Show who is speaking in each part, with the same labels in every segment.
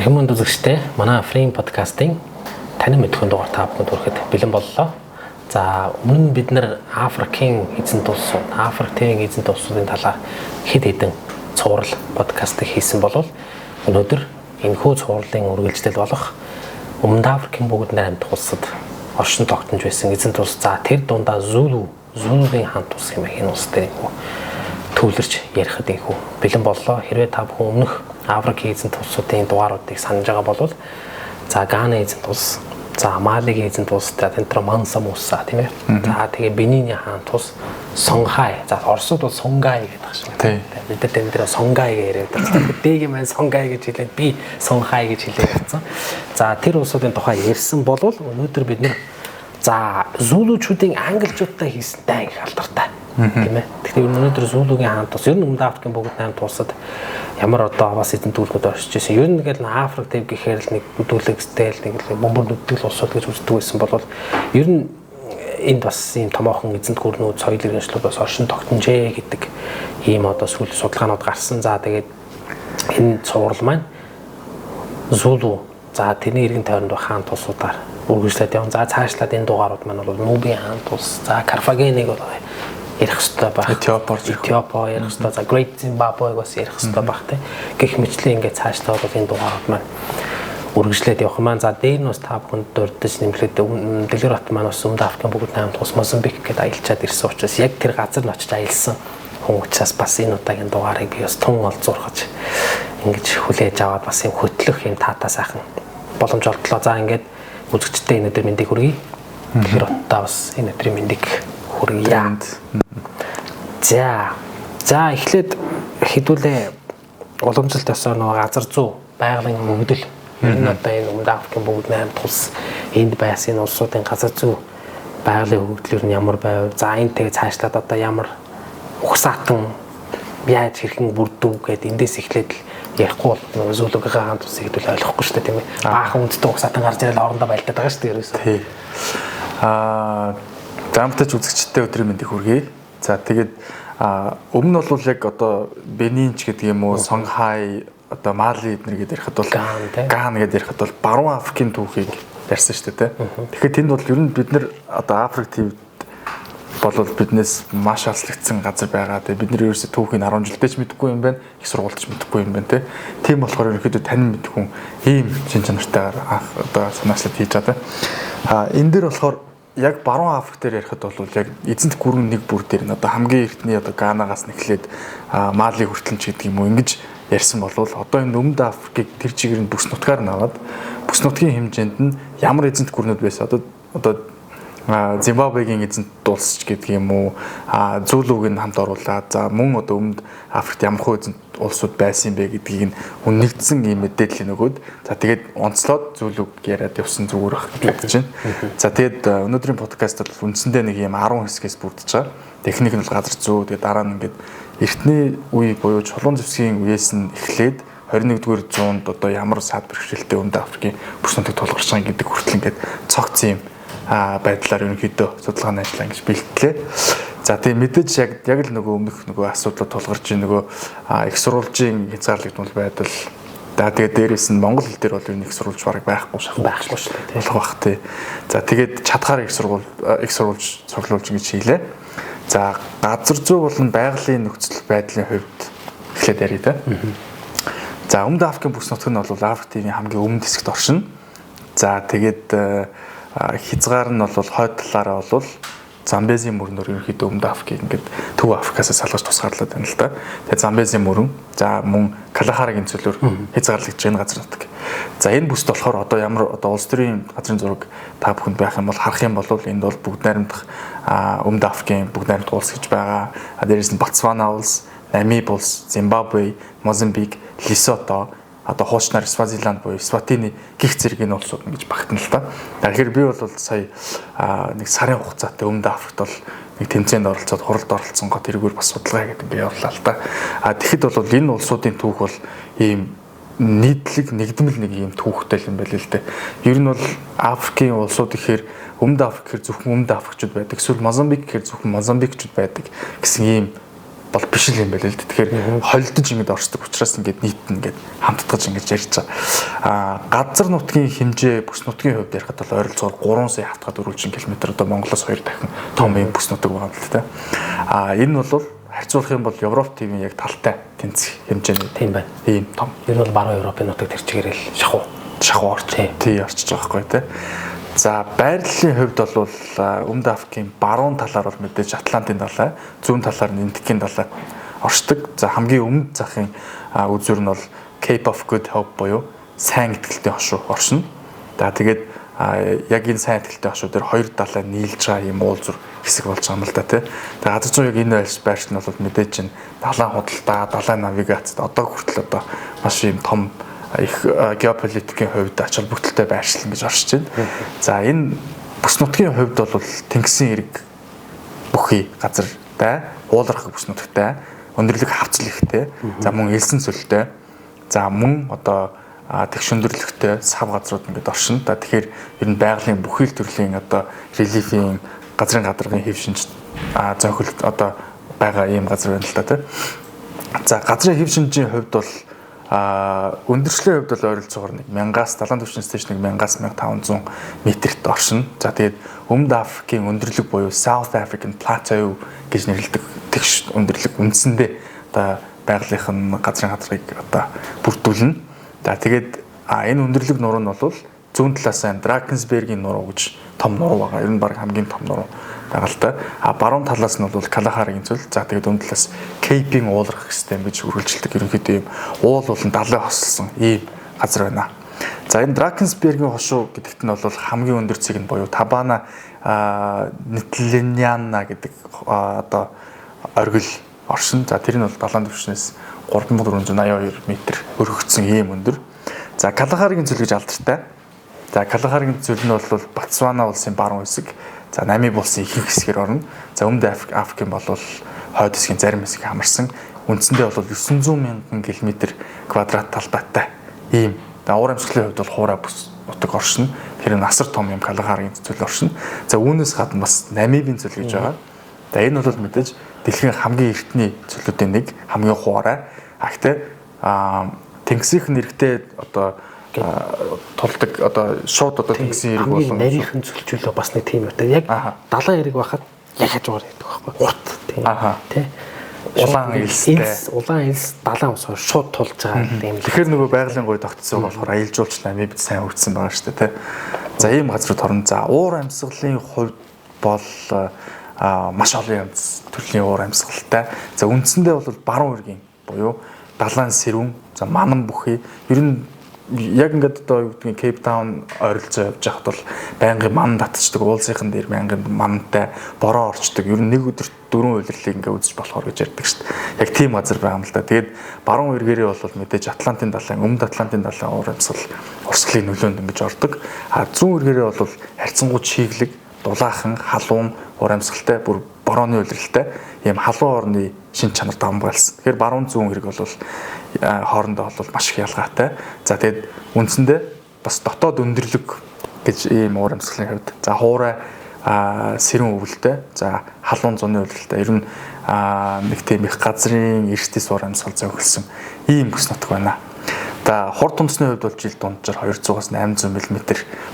Speaker 1: Архимонд үзэгчтэй манай Frame podcast-ийн танин мэдхүйн дугаар та бүхэнд хүрэхэд бэлэн боллоо. За өмнө нь бид нэр Африкийн эзэнт улсууд, Африкийн эзэнт улсуудын талаар хэд хэдэн цуврал подкастыг хийсэн болвол өнөөдөр энэхүү цувралын үргэлжлэл болох Өмнөд Африкийн бүгд найрамдах улсад оршин тогтнож байсан эзэнт улс. За тэр дундаа Зулугийн хамт улс хэмээх энэ улс дээр төвлөрч ярихад ийхүү бэлэн боллоо. Хэрвээ та бүхэн өмнөх Африкийн эзэнт улсуудын дугааруудыг санаж байгаа бол за Гана эзэнт улс, за Малигийн эзэнт улс, тэнтэр Манса Муса тийм ээ. За тэгээ Бениний хаант улс, Сонгхай. За Оросууд бол Сонгай гэдэг байна шүү дээ. Бид нар тэнтэр Сонгай гэж яриад. Дэгийн маань Сонгай гэж хэлээд би Сонгхай гэж хэлээд байсан. За тэр улсуудын тухай ярьсан бол өнөөдөр бид нэр за Зулучуудын англичуудтай хийсэн дайн их алдартай. Тийм ээ. Тэгэхээр өнөөдөр Зулугийн хаант улс ер нь Өмнөд Африкийн бүгд 8 улсад ямар одоо бас эзэн дүүлгүүд оршиж байсан. Ер нь ингээл Африк төв гэхээр л нэг бүдүүлэгтэй л нэг л бомбор нүдэл улсууд гэж үздэг байсан бол ер нь энд бас ийм томоохон эзэнт гүрнүүд соёл иргэншлүүд бас оршин тогтножээ гэдэг ийм одоо сүүл судалгаанууд гарсан. За тэгээд энэ цуврал маань Зулу за тэрний иргэн тойронд хаант улсуудаар үргэлжлээд явна. За цаашлаад энэ дугаарууд маань бол Нубийн хаант улс, за Карфагеныг бол ярих хэрэгтэй баг. Этиопо ярих хэрэгтэй. За Great Zimbabwe бас ярих хэрэгтэй баг те. Гэх мэтлээ ингээд цаашлаад бол энэ дугаарууд маань үргэлжлээд явах маань. За дээр нь бас та бүхэнд дурдж нэмэхэд Дэлгэр бат маань бас Өмнөд Африкийн бүгд 8 улс Мозамбик гэдээ аялчаад ирсэн учраас яг тэр газар нь очиж аялсан хүн учраас бас энэ удаагийн дугаарыг би бас тун олзуурхаж ингэж хүлээж аваад бас юм хөтлөх юм таатай сайхан боломж олдлоо. За ингээд үзэгчтэй энэ өдөр мэндийг хүргэе. Дэлгэр баттаа бас энэ өдрийн мэндийг хүргье. За эхлээд хэдүүлээ уламжлалт ёсоор нөгөө газар зүй байгалийн мөгдөл ер нь одоо энэ Өмнөд Африкийн бүгд 8 улс энд байсан улсуудын газар зүй байгалийн хөгжлөөр нь ямар байв? За энэ тэгээ цаашлаад одоо ямар ухсаатан яаж хэрхэн бүрдв гэдэг эндээс эхлээд ярихгүй бол нөгөө Зулугийн хаант улсыг хэдүүл ойлгохгүй шүү дээ тийм ээ. Баахан үндтэй ухсаатан гарч ирэл орондоо байлдаад байгаа шүү дээ ерөөсөө. Тий.
Speaker 2: Замтач үзэгчтэй өдрийн мэндийг хүргэе. За тэгээд өмнө нь бол яг одоо Бенинч гэдэг юм уу, Сонгхай, одоо Мали эднэр гэдээ ярихад бол Гана гэдээ ярихад бол баруун Африкийн түүхийг ярьсан шүү дээ. Тэгэхээр тэнд бол ер нь бид нэр одоо Африк тивд болвол биднээс маш алслагдсан газар байгаа. Тэгээд бид нэр ерөөсөө түүхийг 10 жилдээ ч мэдэхгүй юм байна. Их сургуульд ч мэдэхгүй юм байна тийм болохоор ерөнхийдөө танин мэдэх хүн ийм шин чанартайгаар одоо санаачлаад хийж байгаа. Энэ дээр болохоор яг баруун Африк дээр ярихад бол яг эзэнт гүрэн нэг бүр дээр нь одоо хамгийн эртний одоо Ганагаас нэхлээд Мали хүртэл ч гэдэг юм уу ингэж ярьсан болвол одоо энэ Өмнөд Африкийг тэр чигээр нь бүс нутгаар нь аваад бүс нутгийн хэмжээнд нь ямар эзэнт гүрнүүд байсан одоо Зимбабвегийн эзэнт улс ч гэдэг юм уу Зулуг нь хамт оруулаад за мөн одоо Өмнөд Африкт ямар хөө эзэнт улсууд байсан бэ гэдгийг нь үнэгдсэн ийм мэдээлэл нөгөөд за тэгээд онцлоод Зулуг яриад явсан зүгээр ах гэж бодож байна. За тэгээд өнөөдрийн подкаст бол үндсэндээ нэг ийм 10 хэсгээс бүрдэж байгаа. Техник нь бол газар зүй тэгээд дараа нь ингээд эртний үе буюу чулуун зэвсгийн үеэс нь эхлээд 21-р зуунд одоо ямар сад бэрхшээлтэй Өмнөд Африкийн бүс нутаг тулгарч байгаа гэдэг хүртэл ингээд цогц юм байдлаар ерөнхийдөө судалгааны ажил ингэж бэлтгэлээ. За тийм мэдээж яг л нөгөө асуудлууд тулгарч нөгөө их сурвалжийн хязгаарлагдмал байдал. За тэгээд дээрээс нь монгол хэл дээр бол энэ их сурвалж бараг байхгүй шүү дээ. Болох бах тий. За тэгээд чадхаар их сурвалж цуглуулж ингэж хийлээ. За газар зүй болон байгалийн нөхцөл байдлын хувьд эхлээд ярив та. За Өмнөд Африкийн бүс нутаг нь бол Африк тивийн хамгийн өмнөд хэсэгт оршино. За тэгээд хязгаар нь бол хойд талаараа бол Замбезийн мөрнөр ерөнхийдөө Өмнөд Африкийг ингээд Төв Африкаас салгаж тусгаарлаад байна л да. Тэгээд Замбезийн мөрөн за мөн Калахарагийн цөлөөр хязгаарлагдж байгаа газар нутаг. За энэ бүсд болохоор одоо ямар одоо улс төрийн газрын зураг та бүхэнд байх юм бол харах юм бол энд бол бүгд найрамдах Өмнөд Африкийн бүгд найрамдах улс гэж байгаа. Дээрээс нь Ботсвана улс, Намиб улс, Зимбабве, Мозамбик, Лесото одоо хуучнаар Свазиленд буюу Сватины гих зэргийн улсууд ингэж багтана л да. Тэгэхээр би бол сая нэг сарын хугацаатай Өмнөд Африкт бол нэг тэмцээнд оролцоод хуралд оролцсон гот тэргээр бас судалгаа гэдэг би явууллаа л да. Тэгэхэд бол энэ улсуудын түүх бол ийм нийтлэг нэгдмэл нэг ийм түүхтэй юм байл л дээ. Ер нь бол Африкийн улсууд гэхээр Өмнөд Африк гэхээр зөвхөн Өмнөд Африкчууд байдаг. Эсвэл Мозамбик гэхээр зөвхөн Мозамбикчууд байдаг гэсэн ийм бол биш юм байл л. Тэгэхээр холдож ингэж оршдог учраас ингэж нийт нь ингэж хамтдагж ингэж ярьж байгаа. Газар нутгийн хэмжээ бүс нутгийн хувьд ярихад бол ойролцоогоор 3 сая хатгаад 400 км одоо Монголоос 2 дахин том юм бүс нутаг байгаа л та. Энэ бол харьцуулах юм бол Европ тивийн яг талтай тэнцэх хэмжээний
Speaker 1: тийм байна.
Speaker 2: Ийм том.
Speaker 1: Энэ бол баруун Европын нутаг тэр чигээр л шахуу орч
Speaker 2: тий орчиж байгаа байхгүй тий. За байрлалын хувьд бол Өмнөд Африкийн баруун талаар бол мэдээж Атлантын далай, зүүн талаар нь Индикийн далай оршдог. За хамгийн өмнөд захын үзүүр нь бол Cape of Good Hope буюу сайн итгэлтэй хошуу оршино. За тэгээд яг энэ сайн итгэлтэй хошуу дээр хоёр далай нийлж байгаа юм уулзур хэсэг болж байгаа юм л да тий. Тэгээд газар зүйн яг энэ байршил нь бол мэдээж чинь далайн худалдаа, далайн навигацид одоо хүртэл одоо маш юм том их геополитикийн хувьд ач холбогдолтой байршил гэж оршиж байна. За энэ бүс нутгийн хувьд бол тэнгисийн эрэг бүхий газартай, уулархаг бүс нутагтай, өндөрлөг хавцал ихтэй, за мөн элсэн цөлтэй, за мөн одоо тэгш өндөрлөгтэй сав газрууд ингээд оршино. Тэгэхээр ер нь байгалийн бүхий л төрлийн одоо релифийн газрын гадаргын хэв шинж зохиолт одоо байгаа ийм газар байна л та тийм. За газрын хэв шинжийн хувьд бол өндөршлийн хувьд бол ойролцоогоор 1000-аас далайн түвшний стэйж 1000-аас 1500 метрт оршино. За тэгээд Өмнөд Африкийн өндөрлөг буюу South African Plateau гэж нэрлэдэг тэгш өндөрлөг үндсэндээ одоо байгалийнх нь газрын хадрыг одоо бүрдүүлнэ. За тэгээд энэ өндөрлөг нуруу нь бол зүүн талаас нь Drakensberg-ийн нуруу гэж том нуруу байгаа. Ер нь баг хамгийн том нуруу байгаа л да. Баруун талаас нь бол Kalahari-гийн цөл. За тэгээд өмнөд талаас Cape-ийн уулархах систем гэж үргэлжилдэг ерөнхийдөө ийм уул болон далай хослсон ийм газар байна. За энэ Drakensberg-ийн хошуу гэдэгт нь бол хамгийн өндөр цэг нь буюу Tabana Netliniana гэдэг одоо оргил оршин. За тэр нь бол далайн түвшнээс 3482 м өргөгдсөн ийм өндөр. За Kalahari-гийн цөл гэж алдартай. За Kalahari-гийн цөл нь бол Ботсвана улсын баруун хэсэг, за Намиб улсын ихэнх хэсгээр орно. За Өмнөд Африкийн бол хойд хэсгийн зарим хэсэг хамарсан. Үндсэндээ бол 900,000 км квадрат талбайтай ийм. Уур амьсгалын хувьд бол хуурай бүс нутаг оршино. Тэр нь асар том юм Kalahari-гийн цөл оршино. За үүнээс гадна бас Намибийн цөл гэж байгаа. За энэ бол мэдээж дэлхийн хамгийн эртний цөлүүдийн нэг, хамгийн хуурай. Гэхдээ тэнгисийнх нь эрэгтэй одоо тулдаг одоо шууд одоо тэнгисийн эрэг болон
Speaker 1: нарийнхэн цөлчүүлөө бас нэг тийм үүтэй. Яг далайн эрэг байхад яг хажуугаар байдаг байхгүй. Урт тийм. Тэ.
Speaker 2: Улаан элстэй.
Speaker 1: Улаан элс далайн усаар шууд тулж байгаа юм.
Speaker 2: Тэгэхээр нөгөө байгалийн гой тогтцоо болохоор аялал жуулч Намибд сайн үрдсэн байгаа шүү дээ, тэ. За ийм газрууд орно. За уур амьсгалын хувьд бол маш олон төрлийн уур амьсгалтай. За үндсэндээ бол баруун эргийн буюу далайн сэрүүн, за манан бүхий ер нь яг ингээд одоо юу гэдгийг Cape Town ойролцоо явж байхад бол байнгын ман татчихдаг, уулзынхан дээр байнгын мантай бороо орчдөг. Ер нь нэг өдөрт 4 улирлыг ингээд үзэж болохоор гэж ярьдаг шүү дээ. Яг тийм газар байгаа юм л да. Тэгээд баруун эргээрээ бол мэдээж Атлантын далайн, Өмнөд Атлантын далайн уур амьсгал урсгалын нөлөөнд ингэж ордог. Зүүн эргээрээ бол харьцангуй чиглэг, дулаахан, халуун уур амьсгалтай, бүр борооны улиралтай ийм халуун орны шин чанар давмгаалсан. Тэгэхээр баруун зүүн эрэг бол хоорондоо бол маш их ялгаатай. За тэгээд үндсэндээ бас дотоод өндөрлөг гэж ийм уур амьсгалын хувьд. За хуурай сэрүүн өвөлтэй, за халуун зуны улиралтай. Ер нь нэг тийм их газрын эрсдэс уур амьсгал зохиолсон ийм бүс нутаг байна. За хурд үндэсний хувьд бол жил дунджаар 200-аас 800 мм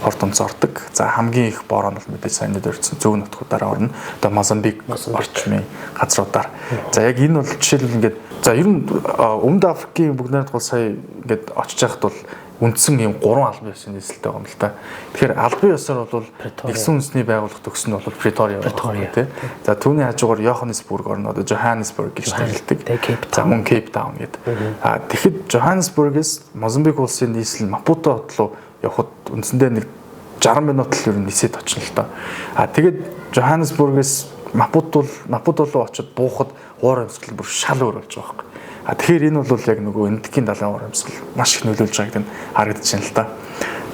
Speaker 2: хурд үндэс ордог. За хамгийн их бороо нь бол мэдээж сайн дөрвсөн зүүн нутгуудаараа орно. Одоо Мозамбик орчмын газруудаар. За яг энэ бол жишээлбэл ингээд за ер нь Өмнөд Африкийн бүгд найрамдах бол сая ингээд очиж байхад бол үндсэн ийм 3 албан ёсны нийслэлтэй байгаа юм л та. Тэгэхээр албан ёсоор бол нэгэн үндэсний байгууллага төгсөн нь бол Pretoria тий. За түүний хажуугаар Johannesburg орно. Одоо Johannesburg гэж нэрлэдэг. За мөн Cape Town гэдэг. Тэгэхэд Johannesburg-ээс Мозамбик улсын нийслэл Мапуто хот руу явхад үндсэндээ нэг 60 минут л ер нь нисээд очно л та. Тэгээд Johannesburg-ээс Мапуто руу очиод буухад уур амьсгал бүр шал өөр болж байгаа юм. Тэгэхээр энэ бол яг нөгөө Индикийн далайн уур амьсгал маш их нөлөөлж байгааг нь харагдаж байна л да.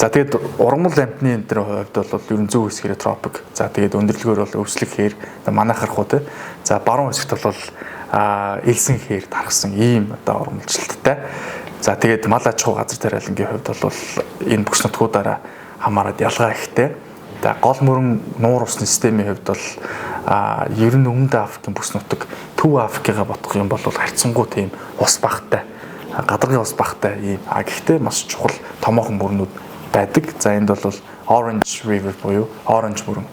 Speaker 2: За тэгээд ургамал амтны энэ төр хувьд бол ер нь зүүн хэсгэрээ тропик. За тэгээд өндөрлөгөөр бол өвслэг хээр манайхархуу те. За баруун хэсэгт бол элсэн хээр тархсан ийм одоо ургамалчлалтай. За тэгээд мал аж ахуй газар тариалангийн хувьд бол энэ бүс нутгуудаараа хамаарад ялгаа ихтэй. За гол мөрөн нуур усны системийн хувьд бол ер нь Өмнөд Африкийн бүс нутаг Төв Африкийгаа бодох юм бол харьцангуй тийм ус багтай гадаргын ус багтай ийм гэхдээ маш чухал томоохон мөрнүүд байдаг. За энд бол Orange River буюу Orange мөрөн.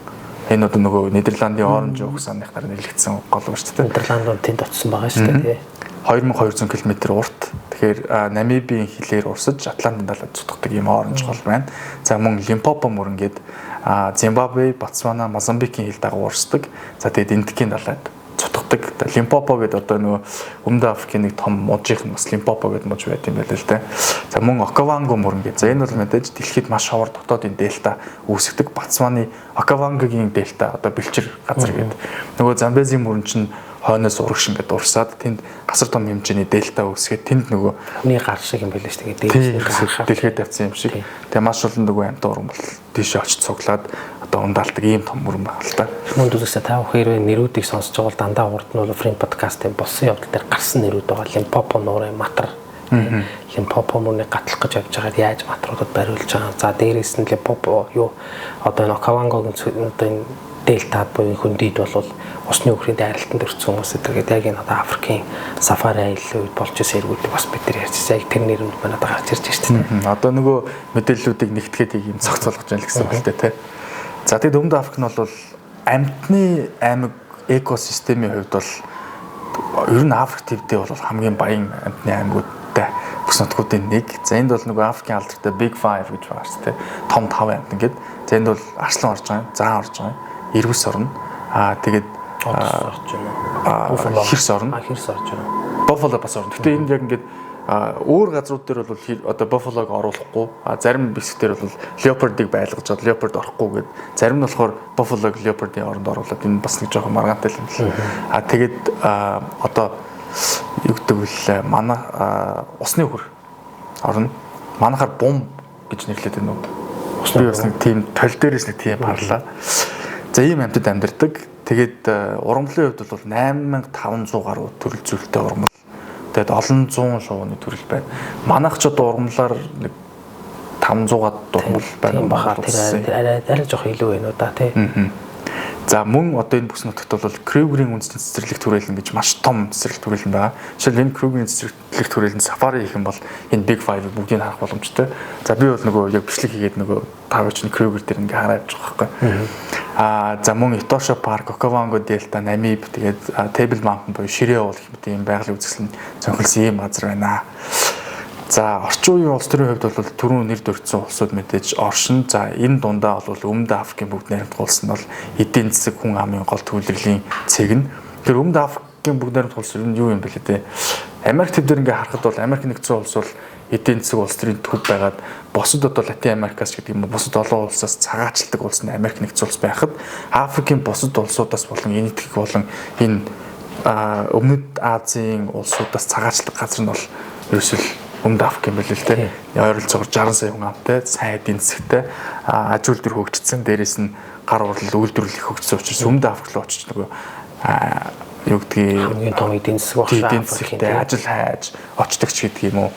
Speaker 2: Энэ одоо нөгөө Нидерландын Orange ус санахаар нэрлэгдсэн гол мөр шүү дээ.
Speaker 1: Нидерланд тэнд очсон байгаа шүү дээ.
Speaker 2: 2200 км урт. Тэгэхээр Намибийн хилээр урсаж Атлантын далайд цутгадаг ийм оранж гол байна. За мөн Лимпопо мөрөн гээд Зимбабве, Ботсвана, Мозамбикийн хил дагуу урсдаг. За тэгээд Индикийн далайд цутгадаг. Лимпопо гэдэг одоо нөгөө Өмнөд Африкийн нэг том мужийнх нь бас Лимпопо гэдэг муж байт юм байна л да. За мөн Окаванго мөрөн гээд. За энэ бол мэдээж дэлхийд маш ховор дотоодын дельта үүсгдэг. Ботсваны Окавангогийн дельта одоо бэлчир газар гээд. Нөгөө Замбезийн мөрөн чинь хойноос урагш ингээд урсаад тэнд гасар том хэмжээний дельта үүсгээд тэнд нөгөө
Speaker 1: хүний гар шиг юм байлаа шүү дээ. Дээлсээр
Speaker 2: дэлхийд тавьсан юм шиг. Тэгээ маш олон нөгөө амтан уран бол тийшээ очиж цуглаад одоо ундаалдаг ийм том мөрөн байна л да.
Speaker 1: Мөн дүрсээ та бүхэн нэрүүдийг сонсож байгаа бол дандаа урд нь бол Frame podcast-ийн болсон явдал дээр гарсан нэрүүд байгаа. Лимпопо нуурын матар. Лимпопо мөрний гатлах гэж явж байгаад яаж матруудад бариулж байгаа. За дээрээс нь Лимпопо юу одоо энэ Окавангогийн одоо энэ дельтад буюу хөндийд бол усны өхрийн дайралтанд өрцсөн хүмүүс эдгээд яг энэ одоо Африкийн сафари аялал үед болж исэн эргүүдийг бас бид нар ярьчихсан. Яг тэр нэрүүд манайд гарч ирж байна шүү дээ.
Speaker 2: Одоо нөгөө мэдээллүүдийг нэгтгэхэд ийм цогцолгож байна гэсэн үг л дээ тий. За тэгэд Өмнөд Африк нь бол амьтны аймаг экосистемийн хувьд бол ер нь Африк төвдөө бол хамгийн баян амьтны аймагуудтай бүс нутгуудын нэг. За энд бол нөгөө Африкийн алдартай Big Five гэж байгаа шүү дээ. Том 5 амьтан гэдэг. За энд бол арслан орж байгаа, заан орж байгаа, эрвэс орно. Тэгээд хирс орно.
Speaker 1: Хирс орж байна.
Speaker 2: Buffalo бас орно. Гэтэ энд яг ингээд өөр газрууд дээр бол одоо Buffalo-г оруулахгүй. Зарим хэсгээр бол Leopard-ыг байлгаж чад Leopard орохгүй гэд. Зарим нь болохоор Buffalo-г Leopard-ийн оронд оруулаад энэ бас нэг жоохон маргаантай юм л. Тэгээд одоо юу гэдэг вэ? Манай усны хөр орно. Манайхаар бум гэж нэрлэдэг юм уу? Би бас нэг тийм тол дээрээс нэг тийм харлаа. За ийм амьтад амьдардаг. Тэгээд ургамлын хувьд бол 8500 гаруй төрөл зүйлтэй ургамал. Тэгээд олон зуун шувууны төрөл байна. Манайх ч одоо ургамлаар нэг 500-аад ургамал байна.
Speaker 1: Тэр арай жоох илүү байна уу да тий.
Speaker 2: За мөн одоо энэ бүс нутагт бол Крюгерийн үндэсний цэцэрлэг түрээлэн гэж маш том цэцэрлэг түрээлэн байгаа. Жишээл энэ Крюгерийн цэцэрлэг түрээлэн сафари хийх юм бол энэ Big Five бүгдийг харах боломжтой. За би бол нөгөө яг бичлэг хийгээд нөгөө тавч нь Крюгер дээр ингээ хараад байгаа байхгүй. За мөн Etosha Park, Okavango Delta, Namib тэгээд Table Mountain буюу Ширээ уул гэх мэт ийм байгалийн үзэсгэлэн цонхилсон ийм газар байна. За орчин үеийн улс төрийн хувьд бол түрүүн нэр дөрлөсөн улсууд мэдээж оршин. За энэ дундаа бол Өмнөд Африкийн бүгд найрамдах улс нь бол эдийн засаг хүн амын гол төлөвлөлийн цэг нь. Тэр Өмнөд Африкийн бүгд найрамдах улс нь юу юм бэ лээ те? Америк төвдөр ингээ харахад бол Америк нэгдсэн улс бол эдийн засаг улс төрийн төв байгаад босод одоо Латин Америкаас гэдэг юм уу босод олон улсаас цагаачилдаг улс нь Америк нэгдсэн улс байхад Африкийн босод улсуудаас болон энэ итгэх болон энэ Өмнөд Азийн улсуудаас цагаачилдаг газар нь бол ерөөсөл Өмнөд Африк юм байл л те. Ойролцоогоор 60 сая хүн амтай, сайн эдийн засагтай, аж үйлдвэр хөгжсөн, дээрээс нь гар урлал үйлдвэрлэл хөгжсөн учраас Өмнөд Африк руу очиж нөгөө юу гэдгийг
Speaker 1: хамгийн том эдийн засаг
Speaker 2: багшаа ажил хайж очдог ч гэдэг юм уу.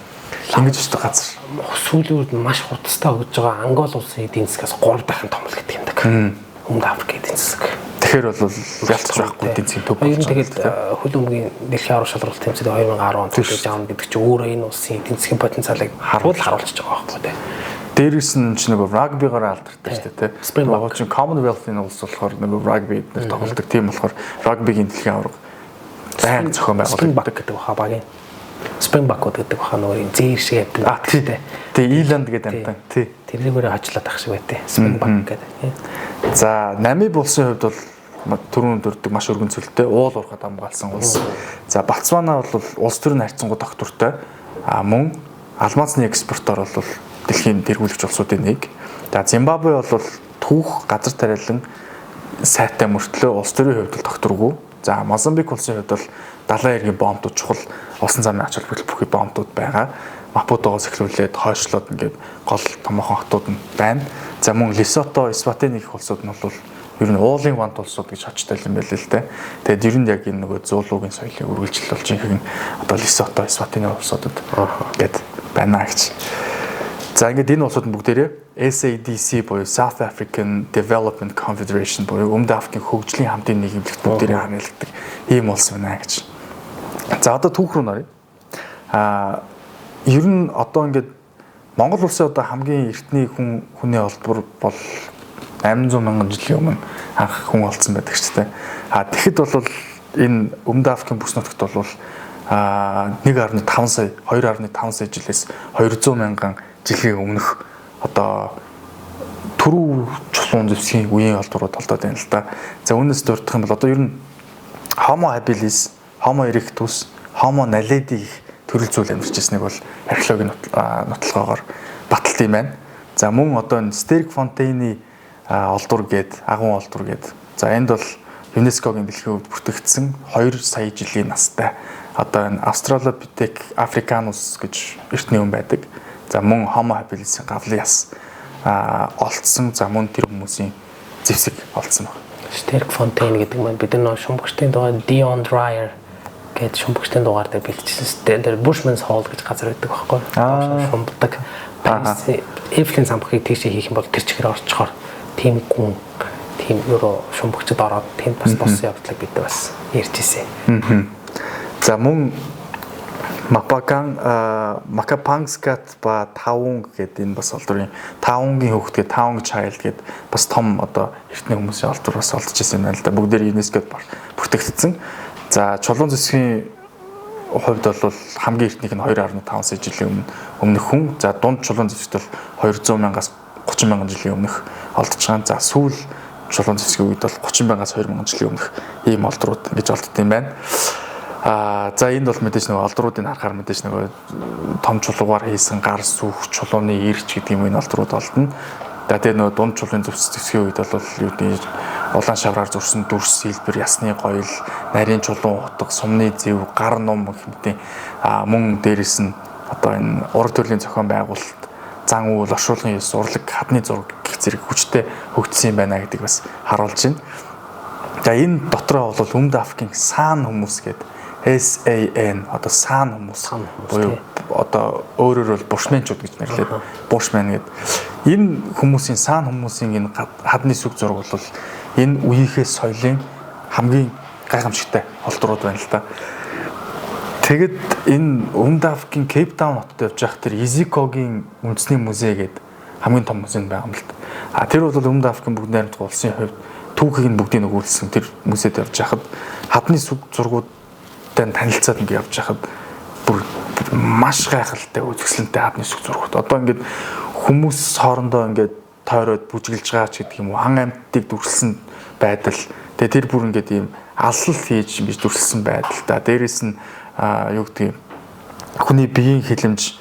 Speaker 2: Ингэж очдог газар.
Speaker 1: Сүүлийн үед маш хурдтай өгж байгаа Ангол улсын эдийн засгаас 3 дахин том л гэдэг юм даа. Өмнөд Африк эдийн засаг.
Speaker 2: Тэгэхээр бол ялцж байхгүй эдийн засгийн төв
Speaker 1: болж байгаа. Тэгээд хөл өмгийн дэлхийн аврах шалралт тэмцээний 2010 онд төлөж авна гэдэг чинь өөрөө энэ улсын эдийн засгийн потенциалыг харуулж байгаа байхгүй тий.
Speaker 2: Дээрээс нь ч нөгөө рагбигаар алдартай шүү дээ тий. Багш чинь Commonwealth-ийн улс болохоор нөгөө рагби эднэр тоглодог. Тийм болохоор рагбигийн дэлхийн авраг байнга зохион байгуулдаг
Speaker 1: гэдэг баха багийн. Springbok гэдэг баха нөгөө зээр шиг амтан тий.
Speaker 2: Тэгээ Ирланд гэдэг амтан тий.
Speaker 1: Тэрнийгээр хажлаад ах шиг байдیں۔ Springbok гэдэг.
Speaker 2: За Намиб улсын хувьд бол түрүүн дурддаг маш өргөн цөлтэй уул уурхад хамгаалсан улс. За Ботсвана бол улс төрийн харьцангуй доктортой. Мөн алмазны экспортоор бол дэлхийн тэргүүлэгч улсуудын нэг. За Зимбабве бол түүх газар тариалан сайтай мөртлөө улс төрийн хувьд докторгүй. За Мозамбик улсын хувьд бол далайн эргийн бомбууд чухал усан замын ач холбогдол бүхий бомбууд байгаа. Мапутогоос эхлүүлээд хойшлоод ингээд гол томоохон хотууд нь байна. За мөн Лесото, Эсватини гэх улсууд нь бол ер нь уулын вант улсууд гэж очтой юм байл л дээ. Тэгээд ер нь яг энэ нөгөө зуулуугийн соёлыг үргэлжлэл болж ихэнх одоо Лесото, Эсватини улсуудад гээд байна гэж. За ингээд энэ улсууд нь бүгдээрээ SADC буюу South African Development Confederation буюу Өмнөд Африкийн хөгжлийн хамтын нийгэмлэгт бүгдээрээ хамгаалагддаг ийм улс байна гэж. За одоо түүх рүү нөрье. Ер нь одоо ингээд Монгол улсын одоо хамгийн эртний хүний олбор бол 800 мянган жилийн өмнө анх хүн олдсон байдаг ч тийм. Тэгэхэд бол энэ Өмнөд Африкийн бүс нутагт бол 1.5 сая 2.5 сая жилээс 200 мянган жилийн өмнөх одоо түрүү чулуун зэвсгийн үеийн олдврууд толдоод байна л да. За үүнээс дурдах юм бол одоо ер нь Homo habilis, Homo erectus, Homo naledi гэх төрөл зүйл амьдарч ирснийг бол археологийн нотолгоогоор баталт юм байна. За мөн одоо энэ Sterkfontein-ийн олдвор гээд агуун олдвор гээд за энд бол ЮНЕСКОгийн дэлхийн өвд бүртгэгдсэн 2 сая жилийн настай одоо энэ Australopithecus africanus гэж эртний хүн байдаг. За мөн Homo habilis-ийн гавлын яс олдсон. За мөн тэр хүмүүсийн зэвсэг олдсон байна.
Speaker 1: Sterkfontein гэдэг маань бид нар шумбагчдын дугаар Dion Dreyer гэдэг шумбагчдын дугаар дээр бэлтжсэн. Тэр Bushman's Hall гэж газар байдаг байхгүй юу? Шумбдаг. Эвлийн самбахыг тийшээ хийх юм бол тэр чигээр орчхоор тийм гүн тийм ерөө шумбагчд ороод тэнд бас болсон явдлыг бид бас ярьж ирсэн.
Speaker 2: За мөн Makapangskat ба Taung гэдэг энэ бас олдврын Taung-ийн хөвгт гэдэг Taung Child гэдэг бас том одоо эртний хүмүүсийн олдвор бас олдож ирсэн байна л да. Бүгдээр ЮНЕСКОд бүртгэгдсэн. За чулуун зэвсгийн хувьд бол хамгийн эртнийх нь 2.5 сая жилийн өмнөх хүн. За дунд чулуун зэвсэгт бол 200 мянгаас 30 мянган жилийн өмнөх олдож байгаа. За сүүл чулуун зэвсгийн үед бол 30 мянгаас 2 мянган жилийн өмнөх ийм олдрууд ингэж олддог юм байна. За энд бол мэдээж нөгөө олдруудыг харахаар мэдээж нөгөө том чулуугаар хийсэн гар сүх чулууны ирч гэдэг юм энэ олдрууд олдно. Тэгээ нөгөө дунд чулуун зэвсгийн үед бол юу гэдэг улаан шавраар зүрсэн дүрс сэлбэр ясны гоёл нарийн чулуун утга сумны зэв гар ном хэмтэн мөн дээрэс нь одоо энэ ураг төрлийн зохион байгуулалт зан үйл оршуулгын ёс урлаг хадны зураг гэх зэрэг хүчтэй хөгжсөн юм байна гэдгийг бас харуулж байна. За энэ дотроо бол Өмнөд Африкийн саан хүмүүс гэдэг SAN одоо саан хүмүүс буюу одоо өөрөөр бол бушменчууд гэж нэрлэдэг. Бушмен гэдэг. Энэ хүмүүсийн саан хүмүүсийн энэ хадны сүг зураг бол энэ үеийнхээ соёлын хамгийн гайхамшигтай олдрууд байна л да. Тэгэд энэ Өмнөд Африкийн Cape Town хотод явж байхад тэр Izikoгийн үндэсний музей гэдэг хамгийн том музей байгаа юм л да. Тэр бол Өмнөд Африкийн бүгд найрамдах улсын хувьд түүхийг нь бүгдийг өгүүлсэн тэр музейд явж байхад хадны сүг зургуудтай танилцаад ингэ явж байхад бүр маш гайхалтай үзэсгэлэнтэй хадны сүг зургууд. Одоо ингээд хүмүүс хоорондоо ингээд тойроод бүжиглж байгаа ч гэдэг юм уу хан амьтдыг дүрслсэн байдал. Тэгээ тэр бүр ингээд ийм аллал хийж биш дүрслсэн байдал та. Дээрээс нь юу гэдэг хүний биеийн хилэмж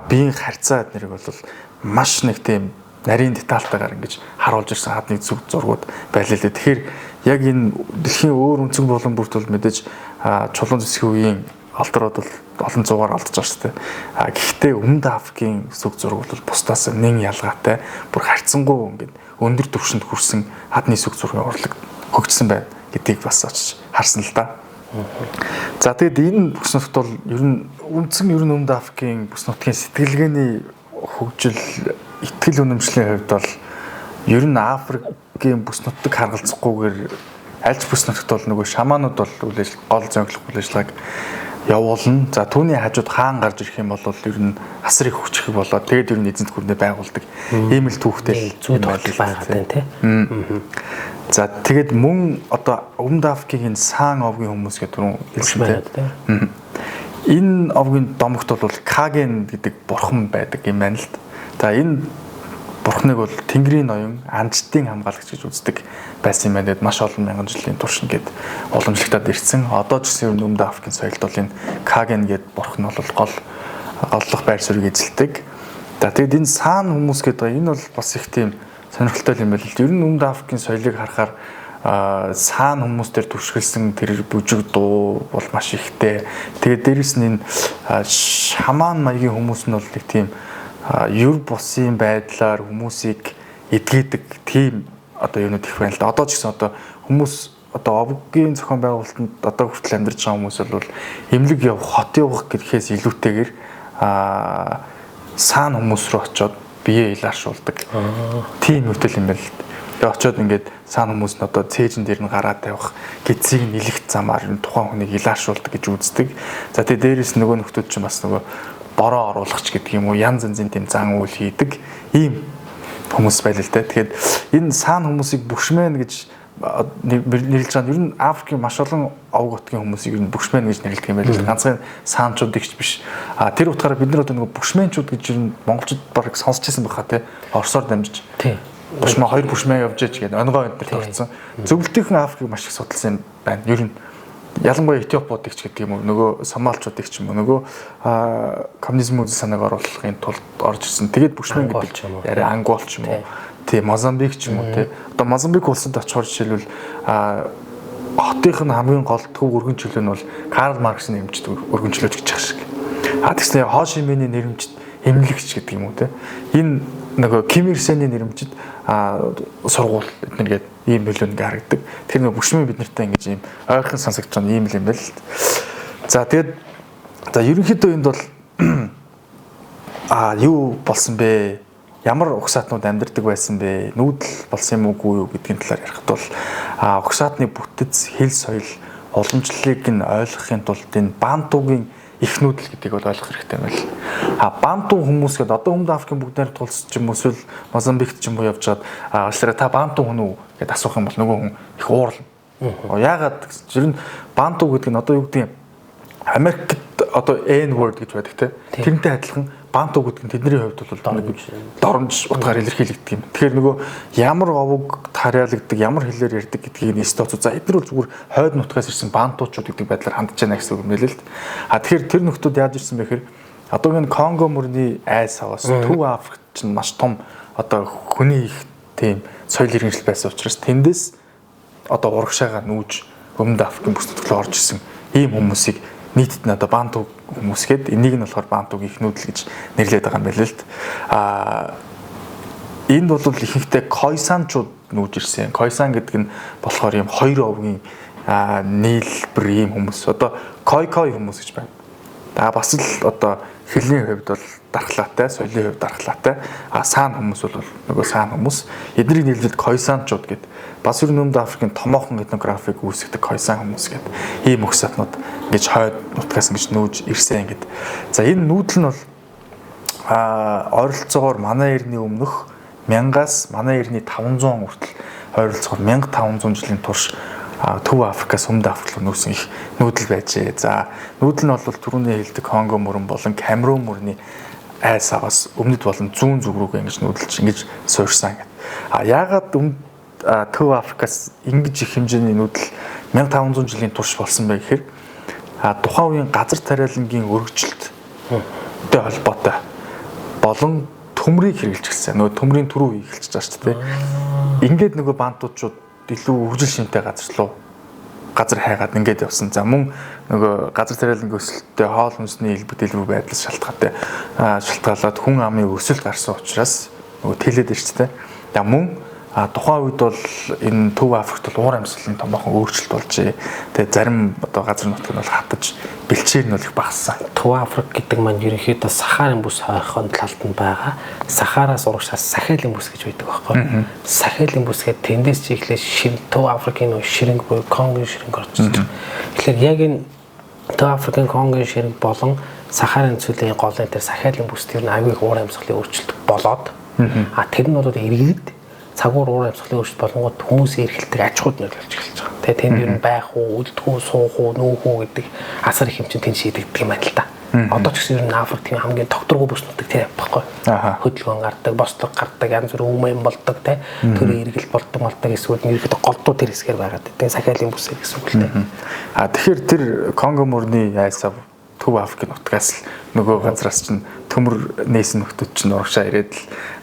Speaker 2: биеийн харьцаа эднэрийг бол маш нэг тийм нарийн детальтайгаар ингэж харуулж ирсэн хадны сүг зургууд байлаа л дээ. Тэгэхээр яг энэ дэлхийн өөр өнцөг болон бүрт бол мэдээж чулуун зэвсгийн үеийн олдрууд бол олон зуугаар алдаж байгаа шүү дээ. Гэхдээ Өмнөд Африкийн сүг зураг бол бусдаас нэн ялгаатай бүр харьцангуй ингээд өндөр түвшинд хүрсэн хадны сүг зургийн урлаг хөгжсөн байна гэдгийг бас очиж харсан л да. За тэгэд энэ бүс нутгт бол ер нь Өмнөд Африкийн бүс нутгийн сэтгэлгээний хөгжил итгэл үнэмшлийн хувьд бол ер нь Африкийн бүс нутаг харгалзахгүйгээр аль ч бүс нутагт бол нөгөө шаманууд бол гол зөнгөлөх үйл ажиллагааг явуулна. За түүний хажууд хаан гарч ирэх юм бол ер нь асрыг хүчрэх болоод тэгээд ер нь эзэнт гүрнээ байгуулдаг. Ийм л түүхтэй
Speaker 1: зүйл байгаад байна тий.
Speaker 2: За тэгээд мөн одоо Өмнөд Африкийн саан овгийн хүмүүс гэдэг түрүүн хэлсэн тий. Энэ овгийн домогт бол Каген гэдэг бурхан байдаг юм байна л да. За энэ бурхныг бол Тэнгэрийн ноён анждын хамгаалагч гэж үздэг байсан юм байна. Маш олон мянган жилийн турш ингээд уламжлагдаад ирсэн. Одоо ч гэсэн Өмнөд Африкийн соёлд бол энэ Каген гэдэг бурхан бол голлох байр суурийг эзэлдэг. За тэгэд энэ саан хүмүүс гэдэг энэ бол бас их тийм сонирхолтой юм байна л. Ер нь Өмнөд Африкийн соёлыг харахаар саан хүмүүстээр түшгэлсэн тэр бүжиг дуу бол маш ихтэй. Тэгээд дээрэс нь энэ шаман маягийн хүмүүс нь бол нэг тийм юр бусын байдлаар хүмүүсийг эдгээдэг тийм одоо юунууд их байна л да. Одоо ч гэсэн одоо хүмүүс одоо овгийн зохион байгуулалтанд одоо хүртэл амьдарч байгаа хүмүүс бол эмнэлэг явах, хот явах гэхээс илүүтэйгээр саана хүмүүс рүү очиод бие илааршуулдаг. Тийм үтэл юм байна л. Тэгээ очиод ингээд саана хүмүүс нь одоо цээжин дээр нь гараад тавих, гэцийг нэлэх замаар тухайн хүнийг илааршуулдаг гэж үздэг. За тэгээ дээрээс нөгөө нөхдүүд чинь бас нөгөө бороо оруулахч гэдэг юм уу, янз янзын тийм зан үйл хийдэг ийм хүмүүс байл л да. Тэгэхээр энэ саана хүмүүсийг бүшмэн гэж нэрлэж байгаа. Ер нь Африкийн маш олон овг утгийн хүмүүсийг ер нь бүшмэн гэж нэрлэдэг юм байл л. Ганцхан саанчуудыг ч биш. Тэр утгаараа бид нар одоо нөгөө бүшмэнчүүд гэж ер нь монголчууд бараг сонсч байсан баха тий. Оросоор дамжиж. Тий. Бүшмэн хоёр бүшмэн явж ич гэдэг онгой энэ төр тогтсон. Зөвлөлтийнхэн Африкийг маш их судалсан байна. Ер нь ялангуяа Этиопуудыг ч гэдэг юм уу, нөгөө Сомалчуудыг ч юм уу, нөгөө коммунизм үзэл санааг оруулахын тулд орж ирсэн. Тэгээд бүшмэн гэдэг арай Ангол ч юм уу, тий Мозамбик ч юм уу тий. Одоо Мозамбик улсад очихоор жишээлбэл хотынх нь хамгийн гол төв өргөн чөлөө нь бол Карл Марксийн нэрмжит өргөн чөлөөч гэж байгаа шиг. Тэгснээр Хо Ши Минийн нэрмжит эмнэлэгч гэдэг юм уу тий. Энэ нөгөө Ким Ир Сений нэрмжит сургууль эднэргээд ийм нөлөөнд харагддаг. Тэр нөгөө бүшмэн бид нартай ингэж ийм ойрхон сонсогдож байгаа юм л л. За тэгээд ерөнхийдөө энд бол юу болсон бэ? Ямар угсаатнууд амьдардаг байсан бэ? Нүүдэл болсон юм уугүй юу гэдгийн талаар ярихад бол угсаатны бүтэц, хэл соёл, уламжлалыг нь ойлгохын тулд энэ бантугийн их нүүдэл гэдгийг бол ойлгох хэрэгтэй байна л. Банту хүмүүс гэдэг одоо Өмнөд Африкийн бүгд найрамд тулс ч юм уу эсвэл Мозамбикт ч юм уу явжгаад уучлаарай та банту хүн үү гэдээ асуух юм бол нөгөө хүн их уурлна. Яагаад гэвэл банту гэдэг нь одоо юу гэдэг юм Америкт одоо N word гэж байдаг те. Тэрнтэй адилхан банту гэдэг нь тэдний хувьд бол доромж утгаар илэрхийлэгддэг юм. Тэгэхээр нөгөө ямар овог тариалагддаг, ямар хэлээр ярьдаг гэдгийг нь статус. За эдгээр бол зүгээр хойд нутгаас ирсэн бантуучууд гэдэг байдлаар хандж байна гэсэн үг юм л л. Тэгэхээр тэр нөхдүүд яаж ирсэн бэ гэхээр одоо энэ Конго мөрний айс аваас Төв Африкт чинь маш том одоо хүний их тийм соёл иргэншил байсан учраас тэндээс одоо урагшаага нүүж Өмнөд Африкийн бүс нутгаар орж ирсэн ийм хүмүүсийг нийтэд нь одоо банту хүмүүс гээд энийг нь болохоор бантугийн их нүүдэл гэж нэрлэдэг байгаа юм байна л л. Энд бол ихэнхдээ Койсанчууд нүүж ирсэн. Койсан гэдэг нь болохоор ийм хоёр овгийн нийлбэр ийм хүмүүс. Одоо Койкой хүмүүс гэж байна. Бас л одоо хэлний хувьд бол дархлаатай, соёлын хувьд дархлаатай. Саана хүмүүс бол нөгөө саана хүмүүс. Эднийг нийлжид Койсанчууд гэдэг. Бас ер нь Өмнөд Африкийн томоохон этнографик үүсгдэг Койсан хүмүүс гэдэг. Ийм угсаатнууд ингэж хойд нутгаас ингэж нүүж ирсэн гэдэг. За энэ нүүдэл нь бол ойролцоогоор манай эртний өмнөх 1000-аас манай эртний 500 хүртэл ойролцоогоор 1500 жилийн турш Төв Африкаас Өмнөд Африк руу нүүсэн их нүүдэл байжээ. За нүүдэл нь бол түрүүний хэлдэг Конго мөрөн болон Камерун мөрний айс аваас өмнөд болон зүүн зүг рүүгээ ингэж нүүдэлж ингэж суурьсан гэдэг. Яагаад Төв Африкаас ингэж их хэмжээний нүүдэл 1500 жилийн турш болсон бэ гэхээр тухайн үеийн газар тариалангийн өргөжлөлттэй холбоотой болон төмрийг хэрэгжилж гисэн. Нөгөө төмрийн түрүү эхэлж байгаа шүү дээ. Ингээд нөгөө бантуучууд илүү хөгжил шинтэй газар хайгаад ингээд явсан. За мөн нөгөө газар тариалангийн өсөлттэй хоол хүнсний элбэг дэлбэг байдлаас шалтгаалаад хүн амын өсөлт гарсан учраас нөгөө тэлээд ирчтэй. За мөн тухайн үед бол энэ Төв Африкт бол уур амьсгалын томоохон өөрчлөлт болжээ. Тэгээ зарим одоо газар нутаг нь бол хатаж бэлчээр нь бол их багассан.
Speaker 1: Төв Африк гэдэг маань ерөнхийдөө Сахарын бүс хойхон талд нь байгаа. Сахараас урагшаас Сахелийн бүс гэж байдаг байхгүй. Сахелийн бүс гэдэг тэндээс чиглэж Төв Африкийн ширэнг буюу Конгийн ширэнг орж ирж байгаа. Тэгэхээр яг энэ Төв Африкийн Конгийн ширэнг болон Сахарын цөлийн голын дээр Сахелийн бүс тэр нь аюул их уур амьсгалын өөрчлөлт болоод тэр нь бол эргээд цагуур уур амьсгалын өөрчлөлт болонгод хүмүүсийн эрхэлдэг аж ахуйд нөлөөлж эхэлж байгаа. Тэгээ тэнд ер нь байх уу, үлдэх үү, суух уу, нүүх үү гэдэг асар их хэмжээнд тэнд шийдэгдэх юм байна л да. Одоо ч гэсэн ер нь Африк тийм хамгийн тогтворгүй бүс нутаг тийм байхгүй. Хөдөлгөөн гардаг, бослог гардаг, янз бүрийн үмэн болдог тийм төрийн эргэлт болдог эсвэл ерөөхдөө голдуу тэр хэсгээр байгаад тийм Сахелийн бүсээр гэсэн үг л дээ.
Speaker 2: Тэгэхээр тэр Конго мөрний айсав Төв Африкийн нутгаас л нөгөө газраас чинь төмөр нээсэн нөхдүүд чинь урагшаа ирээд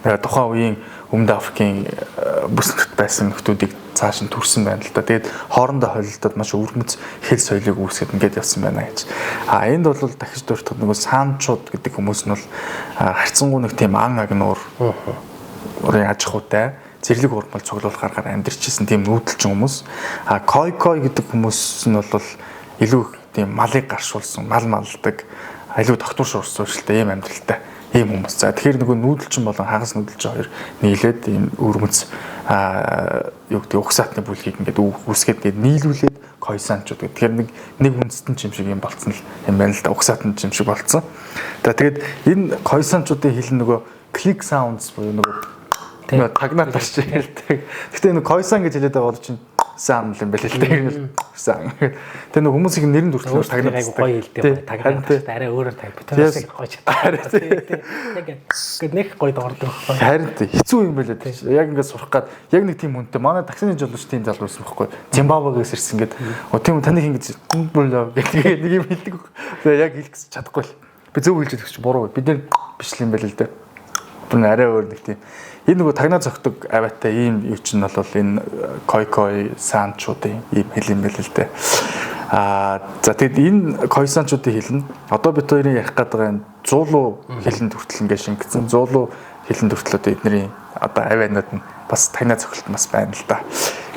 Speaker 2: л тухайн үеийн Өмнөд Африкийн бүс нутагт байсан нөхдүүдийг цааш нь төрсөн байна л да. Тэгээд хоорондоо холилдоод маш өвөрмөц хэл соёлыг үүсгэж ингээд явсан байна гэж. Энд бол дахиж дуртах нөгөө саанчууд гэдэг хүмүүс нь бол харьцангуй нэг тийм ан агнуур урын аж ахуйтай зэрлэг урмал цуглуулах аргаар амьдарчсэн тийм нүүдэлчин хүмүүс. Койкой гэдэг хүмүүс нь бол илүү тийм малыг гаршуулсан, мал малдаг, илүү тогтвор шуурсан үйлчлэлтэй ийм амьдралтай ийм хүмүүс. За тэгэхээр нөгөө нүүдэлчин болон хагас нүүдэлчин хоёр нийлээд ийм өрмөц юу гэдэг угсаатны бүлгийг ингээд үсгээд ингээд нийлүүлээд койсанчууд гэдэг. Тэгэхээр нэг үндэстэн чим шиг юм болцсон л юм байна л да. Угсаатны чим шиг болцсон. Тэгээд энэ койсанчуудын хэл нөгөө click sounds буюу нөгөө тагнаад тарч хэлдэг. Гэхдээ нөгөө койсан гэж хэлээд байгаа бол чинь сан юм байл л дээ. Сан. Тэгээ нөгөө хүмүүсийн нэрэн дүрслээр тагнаад
Speaker 1: гоё хэлдэг. Тагнаад арай өөрөөр тагнаад гоё чаддаг. Яг нэг гоё доордог.
Speaker 2: Харин хэцүү юм байл л дээ. Яг ингээд сурах гад яг нэг тийм үнэтэй. Манай таксины жолооч тийм залуу байсан байхгүй. Зимбабвегээс ирсэн гээд тийм таныг ингэж болоо гэдэг нэг юм хэлдэг. Тэгээ яг хэлэх чадахгүй л. Би зөв хэлж өгч буруу. Бид нэр биш юм байл л дээ. Тэр арай өөр нэг тийм. Энэ нөгөө тагнаа зогтөг аваатай ийм юу чинь бол энэ койкой санчуудын ийм хэл юм байл л дээ. За тэгэд энэ койсанчуудын хэл нь одоо бид хоёрын ярих гэдэг энэ зуулуу хэлэнд хүртэл ингээд шингэсэн. Зуулуу хэлэнд хүртэл одоо эдний одоо авианууд нь бас тагнаа зогтолт бас байна л да.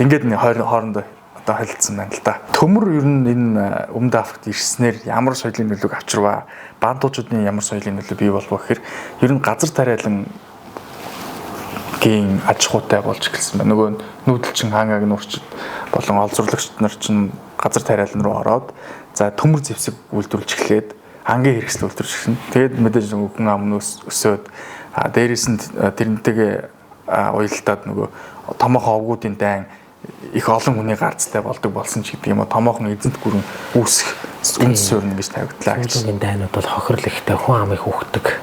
Speaker 2: Ингээд нэг хоорондоо одоо холилдсон байна л да. Төмөр ер нь энэ Өмнөд Африкт ирснээр ямар соёлын нөлөөг авчирваа? Бантуучуудын ямар соёлын нөлөө бий болов гэхээр ер нь газар тариалан гийн аж ахуйтай болж эхэлсэн байна. Нөгөө нүүдэлчин хаангааг нуурчид болон олзурлагчид нар чинь газар тариалан руу ороод за төмөр зэвсэг үйлдвэрлэж эхлээд ангийн хэрэгсэл үйлдвэрлэж эхэлсэн. Тэгээд мэдээж нөгөө хүн амнаас өсөөд дээрээс нь тэрнтэйгээ уялдаад нөгөө томоохон овгуудын дайн их олон хүний гарцтай болдог болсон ч гэдэг юм уу. Томоохон эзэнт гүрэн үүсэх үндэс суурь гэж тавигдлаа гэж.
Speaker 1: Энэ дайнууд бол хохирол ихтэй хүн амыг хүүхдэг.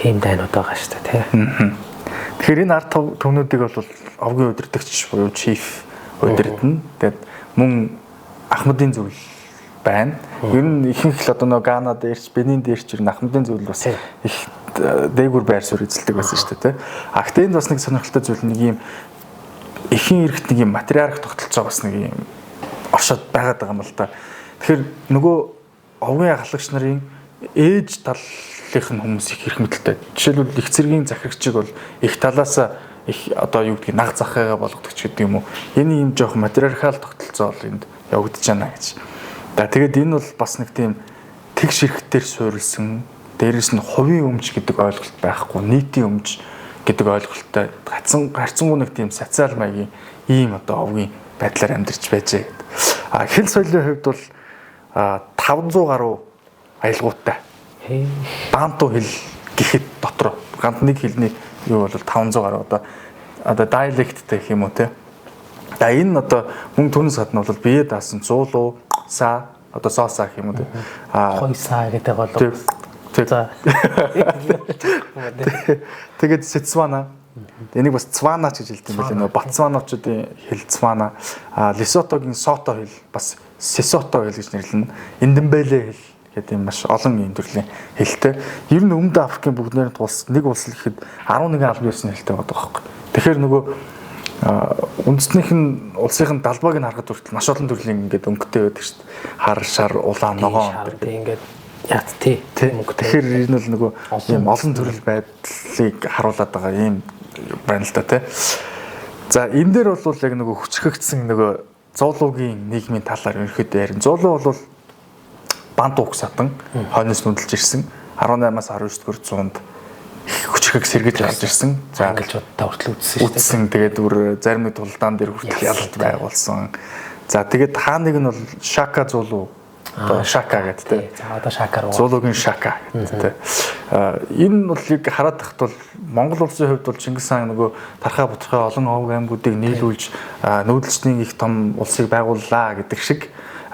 Speaker 1: Тийм дайнууд байгаа шүү дээ, тий.
Speaker 2: Тэгэхээр энэ ард түмнүүдийг бол овгийн удирдагч буюу чиф удирдна. Тэгээд мөн Ахмадын зөвлөл байна. Ер нь ихэнх л одоо нөгөө Гана дээрч, Бенин дээрч ер нь Ахмадын зөвлөл бас их дээгүр байр суурь эзэлдэг байсан шүү дээ. Гэхдээ энд бас нэг сонирхолтой зүйл нэг юм эхийн эрхт нэг юм матриарх тогтолцоо бас нэг юм оршоод байгаад байгаа юм л да. Тэгэхээр нөгөө овгийн ахлагч нарын ээж талынх нь хүмүүс их эрх мэдэлтэй. Жишээлбэл их цэргийн захирагчийг бол их талаас их одоо юу гэдгийг наг захыгаа болгодог ч гэдэг юм уу. Энэ юм жоох матриархал тогтолцоо бол энд явагдаж байна гэж. За тэгээд энэ бол бас нэг тийм тэгш эрхтээр суурилсан, дээрэс нь хувийн өмч гэдэг ойлголт байхгүй, нийтийн өмч гэдэг ойлголттой гарцсангүй нэг тийм социал маягийн ийм одоо овгийн байдлаар амьдарч байжээ гэдэг. Хэл соёлын хувьд бол 500 гаруй аялгаутай. Банту хэл гэхэд дотор ганц нэг хэлний юу бол 500 гаруй одоо диалекттэй гэх юм уу те. За энэ одоо мөн түүнээс гадна бол бие даасан зуулуу са одоо соосаа гэх юм уу те.
Speaker 1: Хойсаа гэдэг бол за.
Speaker 2: Тэгээд Сецвана. Энийг бас Цвана гэж хэлдэг юм байна. Ботсваночдын хэл Цвана. Лесотогийн Сото хэл бас Сесото хэл гэж нэрлэнэ. Индэмбэлэ хэл гэдэг юм маш олон юм төрлийн хэлтэй. Ер нь Өмнөд Африкийн бүгднээр тулс нэг улс л гэхэд 11 албан ёсны хэлтэй байдаг байхгүй. Тэгэхээр нөгөө үндэснийх нь улсынх нь далбааг нь харахад хүртэл маш олон төрлийн ингээд өнгөтэй байдаг шүү дээ. Хар, шар, улаан, ногоон
Speaker 1: гэдэг ингээд яат тий.
Speaker 2: Тэгэхээр энэ бол нөгөө ийм олон төрөл байдлыг харуулад байгаа юм байна л да тий. За энэ дээр бол яг нөгөө хүчрхэгдсэн нөгөө зуулуугийн нийгмийн талаар ерөөхдөө ярин. Зуулуу бол Банту угсаатан хойноос нүдэлж ирсэн 18-аас 19-р зуунд хүчрхэг сэргэж гарч ирсэн.
Speaker 1: За англичуудтай хүртэл
Speaker 2: үдсэн. Тэгээд бүр зарим нэг тулдаан дээр хүртэл ялалт байгуулсан. За тэгээд хаа нэг нь бол Шака зуулуу одоо Шака гэдэг тий.
Speaker 1: За одоо Шака руу.
Speaker 2: Зуулуугийн Шака гэдэг тий. Энэ бол яг хараад тахт бол Монгол улсын хувьд бол Чингис хаан нөгөө тархаа бутархаа олон овг аймагуудыг нийлүүлж нүүдэлчдийн их том улсыг байгууллаа гэдэг шиг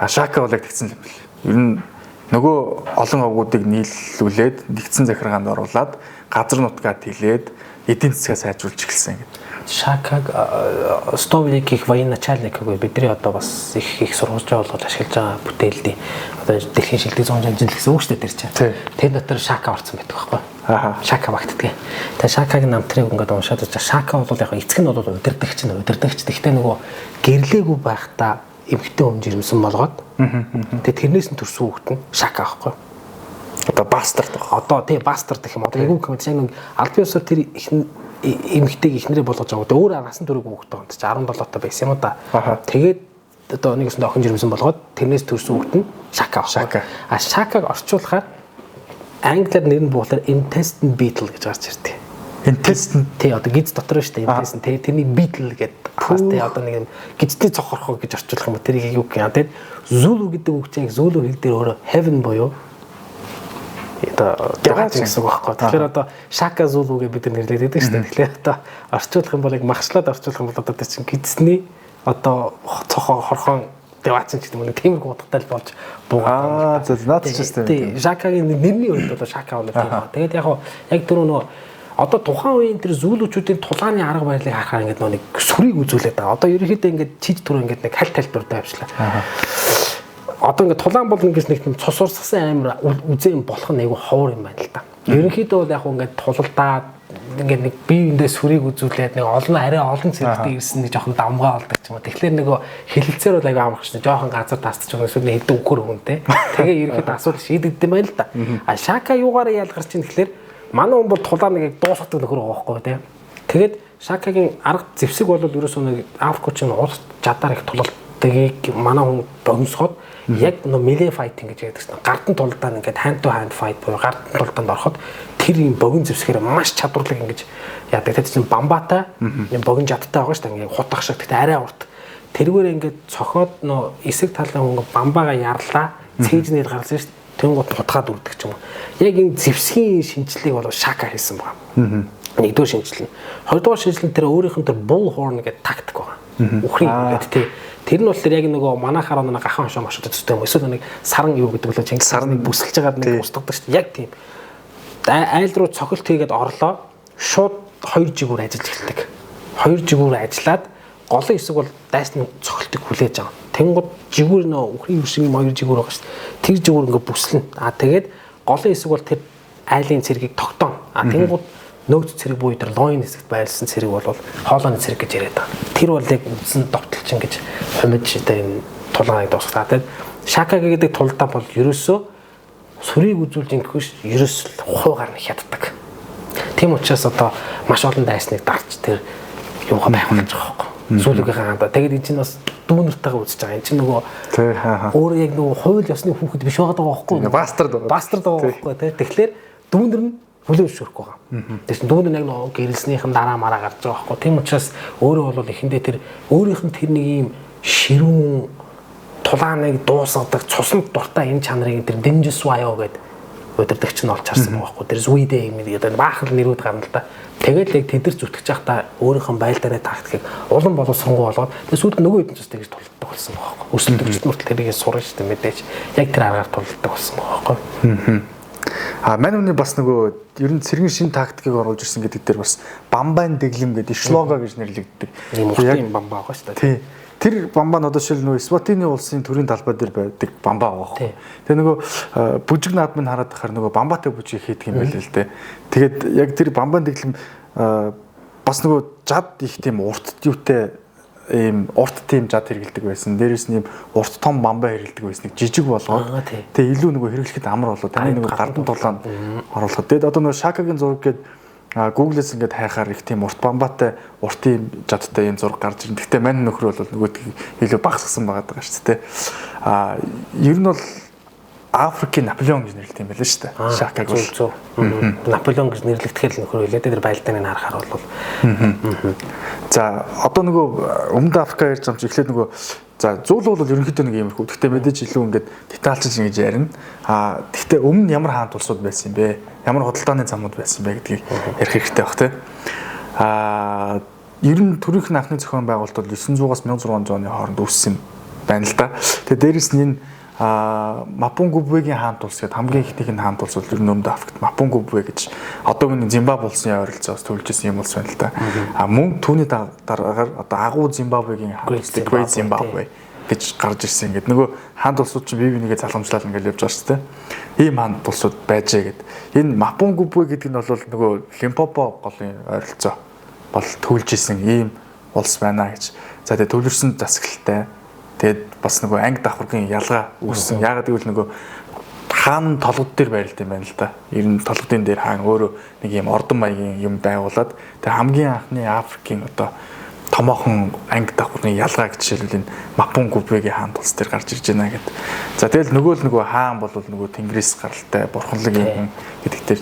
Speaker 2: Шака бол яг тэгсэн юм байна. Ер нь нөгөө олон овгуудыг нийлүүлээд нэгдсэн захиргаанд оруулаад газар нутгаад хилээд эдийн засгаа сайжруулж эхэлсэн гэдэг.
Speaker 1: Шакаг Стовник их военачальник гэвэл бидний одоо бас их сургуульчаа болгож ашиглаж байгаа бүтээлдийн одоо дэлхийн шилдэг 100 жанжин гэсэн үг шүү дээ тэр чинь. Тэр дотор Шака орсон байдаг байхгүй. Шака багтдаг. Тэгээ Шакагийн намтрыг ингээд уншаад байгаа. Шака бол яг эцэг нь бол удирдагч. Гэхдээ нөгөө гэрлээгүй байхдаа эмхтэй хүн жирэмсэн болгоод тэгээ тэрнээс нь төрсөн хүүхэд нь Шака аахгүй.
Speaker 2: Одоо бастард баг.
Speaker 1: Одоо тий бастард гэх юм. Одоо яг үг юм чинь албан ёсоор тэр эмхтэйг ихнэрээ болгож байгаа. Өөр насан туршиг хүүхэд байгаа. 17 та байсан юм да. Тэгээд одоо нэг өсөнд охин жирэмсэн болгоод тэрнээс төрсөн хүүхэд нь Шака аахгүй. Шакаг орчуулахаар англиар нэр нь буулахаар intestine beetle гэж гарч ирдэг.
Speaker 2: Intestine
Speaker 1: тий одоо гиз дотор нь шүү дээ intestine тий тэрний beetle гэдэг бас тий одоо нэг юм гизний цохорхоо гэж орчуулах юм тэрийг юу гэх юм тэгээд Zulu гэдэг үг чинь Zulu хэл дээр өөрөө heaven буюу одоо ягаач гэсэн үг байхгүй. Тэгэхээр одоо Shaka Zulu гэж бид нэрлэдэг гэдэг шүү дээ. Тэгэхээр одоо орчуулах юм бол яг махшлаад орчуулах юм бол одоо тэр чинь гизний одоо цохоо хорхон ягаач гэдэг юм нэг тиймэрхүү утгатай болж буугаад.
Speaker 2: Наад ч гэсэн
Speaker 1: тийм. Shaka-гийн нэрний өрөөнд одоо Shaka болоо тийм. Тэгээд яг түр нөө одоо тухайн үеийн тэр зүүлүүчүүдийн тулааны арга барилыг харахаар ингээд нэг сүрийг үзүүлээд байгаа. Одоо ерөнхийдөө ингээд чид түр ингээд нэг хальт тайлбартай авчлаа. Одоо ингээд тулаан бол ингээс нэг цус урсгасан амир үзээ юм болох нь айгүй ховор юм байна л да. Ерөнхийдөө бол яг ингээд тулалдаад ингээд нэг биеиндээ сүрийг үзүүлээд нэг арай олон зэрэгтэй ирсэн нэг жоохон давмгаа болдог ч юм уу. Тэгэхээр нөгөө хилэлцээр бол айгүй амарх шнэ. Жоохон газар тасч байгаа эсвэл хэдэн үгээр өгөнтэй. Тэгээ ерөнхийдөө асуудал шийдэгдэв юм байна л да. А Shaka юугаар ялгарч ийн тэгэхээр манай хүн бол тулаа нэг дуусгадаг нөхөр байгаа байхгүй тийм. Тэгээд Shaka-гийн арга зэвсэг бол ерөөсөө нэг Африкчин урт жадаар их тулалдгийг манай хүн богиносход яг нөө melee fighting гэж яддаг шнэ. Гардан тулалдаа ингээд hand to hand fight буюу гардан тулалдаанд ороход тэр юм богино зэвсгээр маш чадварлаг ингэж яадаг. Тэр чинь бамбатай юм богино жадтай байгаа шүү дээ. Ингээд хутах шиг гэхдээ арай урт. Тэргээр ингээд цохоод нөө эсрэг талын хүн бамбаага ярлаа цээжнээр гарсан шүү дээ. Тэнгууд хутгаад үрдэг ч юм уу. Яг энэ зэвсгийн шинжилгээг бол Shaka хийсэн байна. Нэгдүгээр шинжилгээ. Хоёрдугаар шинжилгээ тэр өөрийнх нь тэр bullhorn гэдэг тактик байна. Үхрийн гэдэг тий. Тэр нь бол тэр яг нөгөө манахаар нэг гахаан хошоо машууд зүтэй юм. Эсвэл нэг саран юу гэдэг бол Чингис сарныг бүсэлж байгаад нэг устгадаг шүү дээ. Яг тийм. Айл руу цохилт хийгээд орлоо. Шууд 2 жигүүр ажиллаж эхэлдэг. 2 жигүүр ажиллаад голын хэсэг бол дайсны цохилтыг хүлээж байгаа. Тэнгууд жигүүр нөө үхрийн шиг 2 жигүүр байгаа шүү дээ. Тэр жигүүр ингээ бүслэн. Тэгээд голын хэсэг бол тэр айлын цэргийг тогтооно. Тэнгууд нөөц цэрэг буюу тэр лойн хэсэгт байлсан цэрэг бол хоолойны цэрэг гэж яриад байгаа. Тэр бол яг үндсэн довтлчин гэж хумиж одоо энэ тулгааныг дуусгата. Тэгээд Shaka гэдэг тулдаа бол ерөөсөө сүрийг үзүүлж ингэхүйш ерөөсөл хуугаар нь хяддаг. Тийм учраас одоо маш олон дайсныг дарж тэр юугаа байх гэж байгаа байхгүй. Сүлгийнхээ хандаа. Тэгээд энэ чинь бас дүүнэртэйгээ үзэж байгаа. Энэ чинь нөгөө өөр яг нөгөө хууль ёсны хүүхэд биш байгаа байхгүй.
Speaker 2: Бастард
Speaker 1: байгаа байхгүй. Тэгэхээр дүүнэр нь хүлээж өрөхгүй байгаа. Тэр чинь дүүнэр яг нөгөө гэрэлснийхэн дараа мараа гарч байгаа байхгүй. Тийм учраас өөрөө бол эхэндээ тэр өөрийнх нь тэр нэг юм ширүүн тулааныг дуусгадаг цуснд дуртай энэ чанарыг тэр Dingus Wayo гэдэг удирдагч нь олж харсан байгаа байхгүй. Тэр Zwede юм гэдэг баахан нэрүүд гарна л да. Тэгэл яг тэдэр зүтгэж байхдаа өөрийнхөө байлдааны тактикийг улам боловсронгуй болгоод тэр сүйд нөгөө хэдэн ч тэгж тулддаг болсон байгаа байхгүй. Өсөлтөгчд мөртл тэрийг сурна шүү дээ мэдээж. Яг тэр аргаар тулддаг болсон байгаа байхгүй.
Speaker 2: Мань үний бас нөгөө ер нь цэргийн шин тактикийг оруулж ирсэн гэдэг дээр бас бамбайн дэглэм гэдэг шлога гэж нэрлэгддэг.
Speaker 1: Яг бамбаа байгаа шүү дээ.
Speaker 2: Тэр бамбаа нь одоо шил нөгөө Swatini улсын төрийн талбай дээр байдаг бамбаа байгаа хөө. Тэгээ нөгөө бүжиг наадмыг хараад байхаар нөгөө бамбаатай бүжиг хийдэг юм байл л дээ. Тэгээд яг тэр бамбаан дэглэм бас нөгөө жад их тийм урт юутай ийм урт тийм жад хэрэгэлдэг байсан. Дээрээс нь ийм урт том бамбаа хэрэгэлдэг байсан. Жижиг болгоод тэгээ илүү нөгөө хэрэглэхэд амар болоо. Таны нөгөө гардан тулаанд оруулахад. Тэгээд одоо нөгөө Shaka-гийн зураг гээд Google-с ингээд хайхаар их тийм урт бамбаатай уртын жадтай юм зураг гарч ирнэ. Гэхдээ мань нөхөр бол нөгөөдгийг илүү багасгасан байгаа шүү дээ. Ер нь бол Африкийн Наполеон гэж нэрлэдэг юм байна шүү дээ. Shaka
Speaker 1: гэж. Наполеон гэж нэрлэгдэхээр нөхөр хэлээд тэр байлдааныг харахаар бол.
Speaker 2: За одоо нөгөө Өмнөд Африка ярьж байгаа юм чи эхлээд нөгөө за зүүл бол ерөнхийдөө нэг юм хөө. Гэхдээ мэдээж илүү ингээд детальчилж ингэж ярина. Гэхдээ өмнө ямар хаант улсууд байсан юм бэ? Ямар худалдааны замууд байсан бэ гэдгийг ярих хэрэгтэй баг тийм. Ер нь төрийнх нь анхны зохион байгуулалт бол 900-аас 1600 оны хооронд үүссэн байна л да. Тэгээ дээрэс нь энэ Мапунгубвегийн хаант улс гэдэг хамгийн ихнийх нь хаант улс бол ер нь Өмнөд Африкт Мапунгубве гэж одоогийн Зимбабwe улсын ойролцоос төрүүлжсэн юм улс байна л да. Мөн түүний дараагаар одоо агуу Зимбабвегийн хаант улс Great Zimbabwe гэж гарч ирсэн. Ингээд нөгөө хаант улсууд чинь бие бинийгээ залгамжлал ингээл явж байгаа шүү дээ. Ийм хаант улсууд байжээ гэд. Энэ Мапунгубве гэдэг нь бол нөгөө Limpopo голын ойролцоо бол төлж исэн ийм улс байна гэж. За тэгээ төлөвлөсөн засаглалтай. Тэгээд бас нөгөө анги давхаргийн ялгаа үүссэн. Яагаад гэвэл нөгөө хаан толгод дээр байрлалт юм байна л да. Ер нь толгодын дээр хаан өөрөө нэг юм ордон маягийн юм байгуулад тэгээ хамгийн анхны Африкийн одоо томоохон анги давхрын ялгааг жишээлбэл энэ Мапунгубегийн хаан тулс дээр гарч ирж байна гэдэг. За тэгэл нөгөө хаан бол нөгөө тэнгэрээс гаралтай бурханлаг юм гэдэг дээр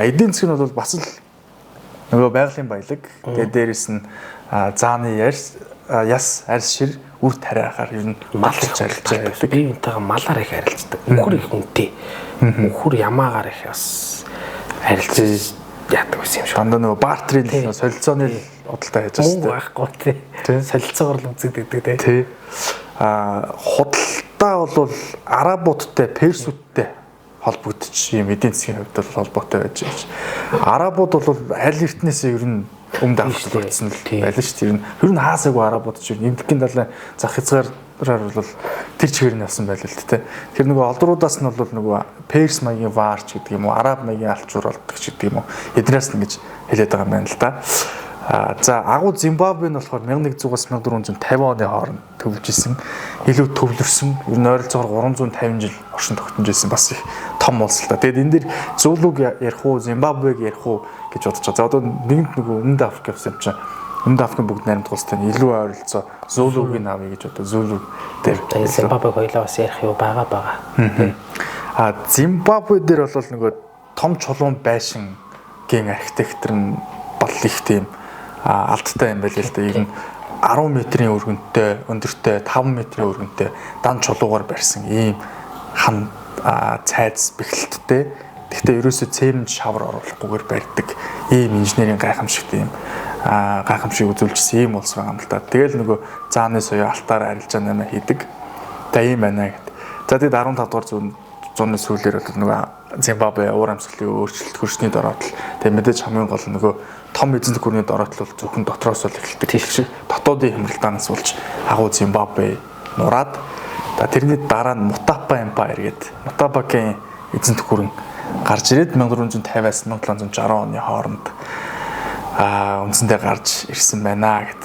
Speaker 2: эдийн засаг нь бол бас л нөгөө байгалийн баялаг тэгээд дээрэс нь зааны яс арьс шир үр тариахаар ер нь
Speaker 1: мал зарилж байгаа. Би энтэйгээ малаар их харилцдаг. Мөхөр их үнэтэй. Мөхөр ямаагаар их бас харилцаж яадаг байсан юм шиг.
Speaker 2: Дандаа нөгөө бартерийн солилцооны худалдаа хийж байгаа.
Speaker 1: Байхгүй тий. Солилцоогоор л үзэгддэг
Speaker 2: тий. Худалдаа бол арабуудтай, персүүдтэй холбогдчих юм эдийн засгийн хувьд бол холбоотой байж байгаа. Арабууд бол аль эртнээс ер нь өмнөд Африкт болсон л байлаа шүү дээ. Ер нь хаасаагүй арабууд ч нэмдгийн далайн зах хязгаараар бол тэр чигээр нь явсан байлаа л дээ. Тэгэхээр нөгөө олдруудаас нь бол нөгөө перс маягийн варч гэдэг юм уу, араб маягийн алчуур болдог ч гэдэг юм уу. Эднээс нь ингэж хэлээд байгаа юм байна л да. За агуу Зимбабве нь болохоор 1100-аас 1450 оны хооронд төвлөж исэн. Илүү төвлөрсөн. Ер нь ойролцоогоор 350 жил оршин тогтнож исэн бас их том улс л да. Тэгээд энэ дэр Зулуг ярих уу, Зимбабвег ярих уу гэж бодож байгаа. За одоо нэгэнт нөгөө Өмнөд Африк явсан юм чинь Өмнөд Африкийн бүгд найрамд улстай илүү ойролцоо Зулугийн авъя гэж одоо Зулуг дээр
Speaker 1: Зимбабвег хоёлаа бас ярих юу байгаа.
Speaker 2: Зимбабве дээр бол нөгөө том чулуун байшингийн архитектор нь бол их тийм алдтай юм байл л да. Ер нь 10 метрийн өргөнтэй, өндөртэй 5 метрийн өргөнтэй дан чулуугаар барьсан ийм хан цайз бэхлэлттэй. Гэхдээ ерөөсөө цемент шавар оруулахгүйгээр барьдаг ийм инженерийн гайхамшигт ийм гайхамшиг үзүүлжсэн ийм улс байгаа юм л да. Тэгэл нөгөө зааны соёо алтаар арилжаа нэмэ хийдэг. Тэгээ ийм байна гэд. За тэгэд 15 дугаар зууны сүүлээр бол нөгөө Зимбабве уур амьсгалын өөрчлөлт хөрсний дороотлол тэгээ мэдээж хамгийн гол нөгөө том эзэнт гүрний дороотлол зөвхөн дотроос л эхэлдэг тийм шиг дотоодын хямралдаанаас болж агуу Зимбабве нураад тэрний дараа нь Мутапа Empire гэдэг Мутапагийн эзэнт гүрэн гарч ирээд 1450-аас 1760 оны хооронд үндсэндээ гарч ирсэн байна гэд.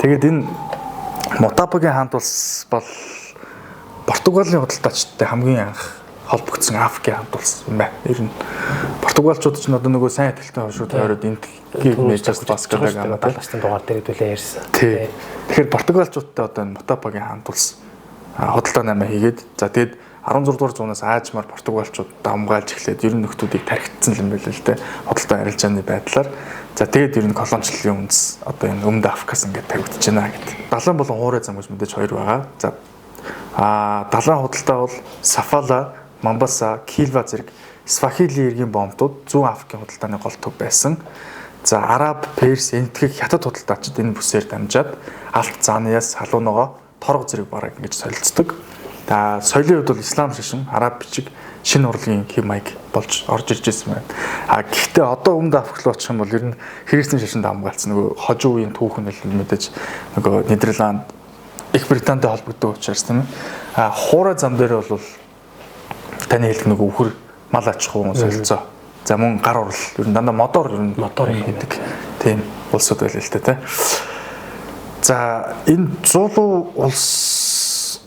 Speaker 2: Тэгээд энэ Мутапагийн хаан тулс бол Португалийн худалдаачтай хамгийн анх холбогдсон Африкийн хамт улс юм байна. Ер нь Португалчууд ч одоо нөгөө сайн ихтэй хошууд ойроод энтгийг нээж бас гэдэг юм да.
Speaker 1: Талчтын дугаар дээр хэдүүлээ ярьсан.
Speaker 2: Тэгэхээр Португалчуудтай одоо энэ Мутапагийн хамт улс худалдаа намаа хийгээд за тэгэд 16 дугаар зуунаас аажмаар Португалчууд дамгаалж эхлээд ер нь нөхдүүдийг тархицсан юм байл л дээ. Худалдаа арилжааны байдлаар. За тэгээд ер нь колоничлалын үндэс одоо энэ Өмнөд Африкаас ингээд тавигдж байна гэдэг. Далайн болон хуурай зам гэж мэдээж хоёр байгаа. За далайн худалдаа бол Сафала, Момбаса, Килва зэрэг Свахили эргийн боомтууд зүүн Африкийн худалдааны гол төв байсан. За Араб, Перс, энэтхэг хятад худалдаачид энэ бүсээр дамжаад алт заанаас халууногоо торго зэрэг бараг ингэж солилцдог. За соёлын хувьд бол ислам шашин, араб бичиг, шинэ урлагийн хэм маяг болж орж ирж байсан байна. Гэхдээ одоо Өмнөд Африк руу очих юм бол ер нь христийн шашинд хамгаалсан нөгөө хожуу үеийн түүхэн л мэдээж нөгөө Нидерланд, Их Британтай холбогддог учраас тийм ээ. Хуурай зам дээр бол таны хэлдэг нөгөө үхэр мал аж ахуйн солилцоо. За мөн гар урал ер нь дандаа мотор хийдэг. Тийм улсууд байлаа л та тийм. За энэ Зулу улс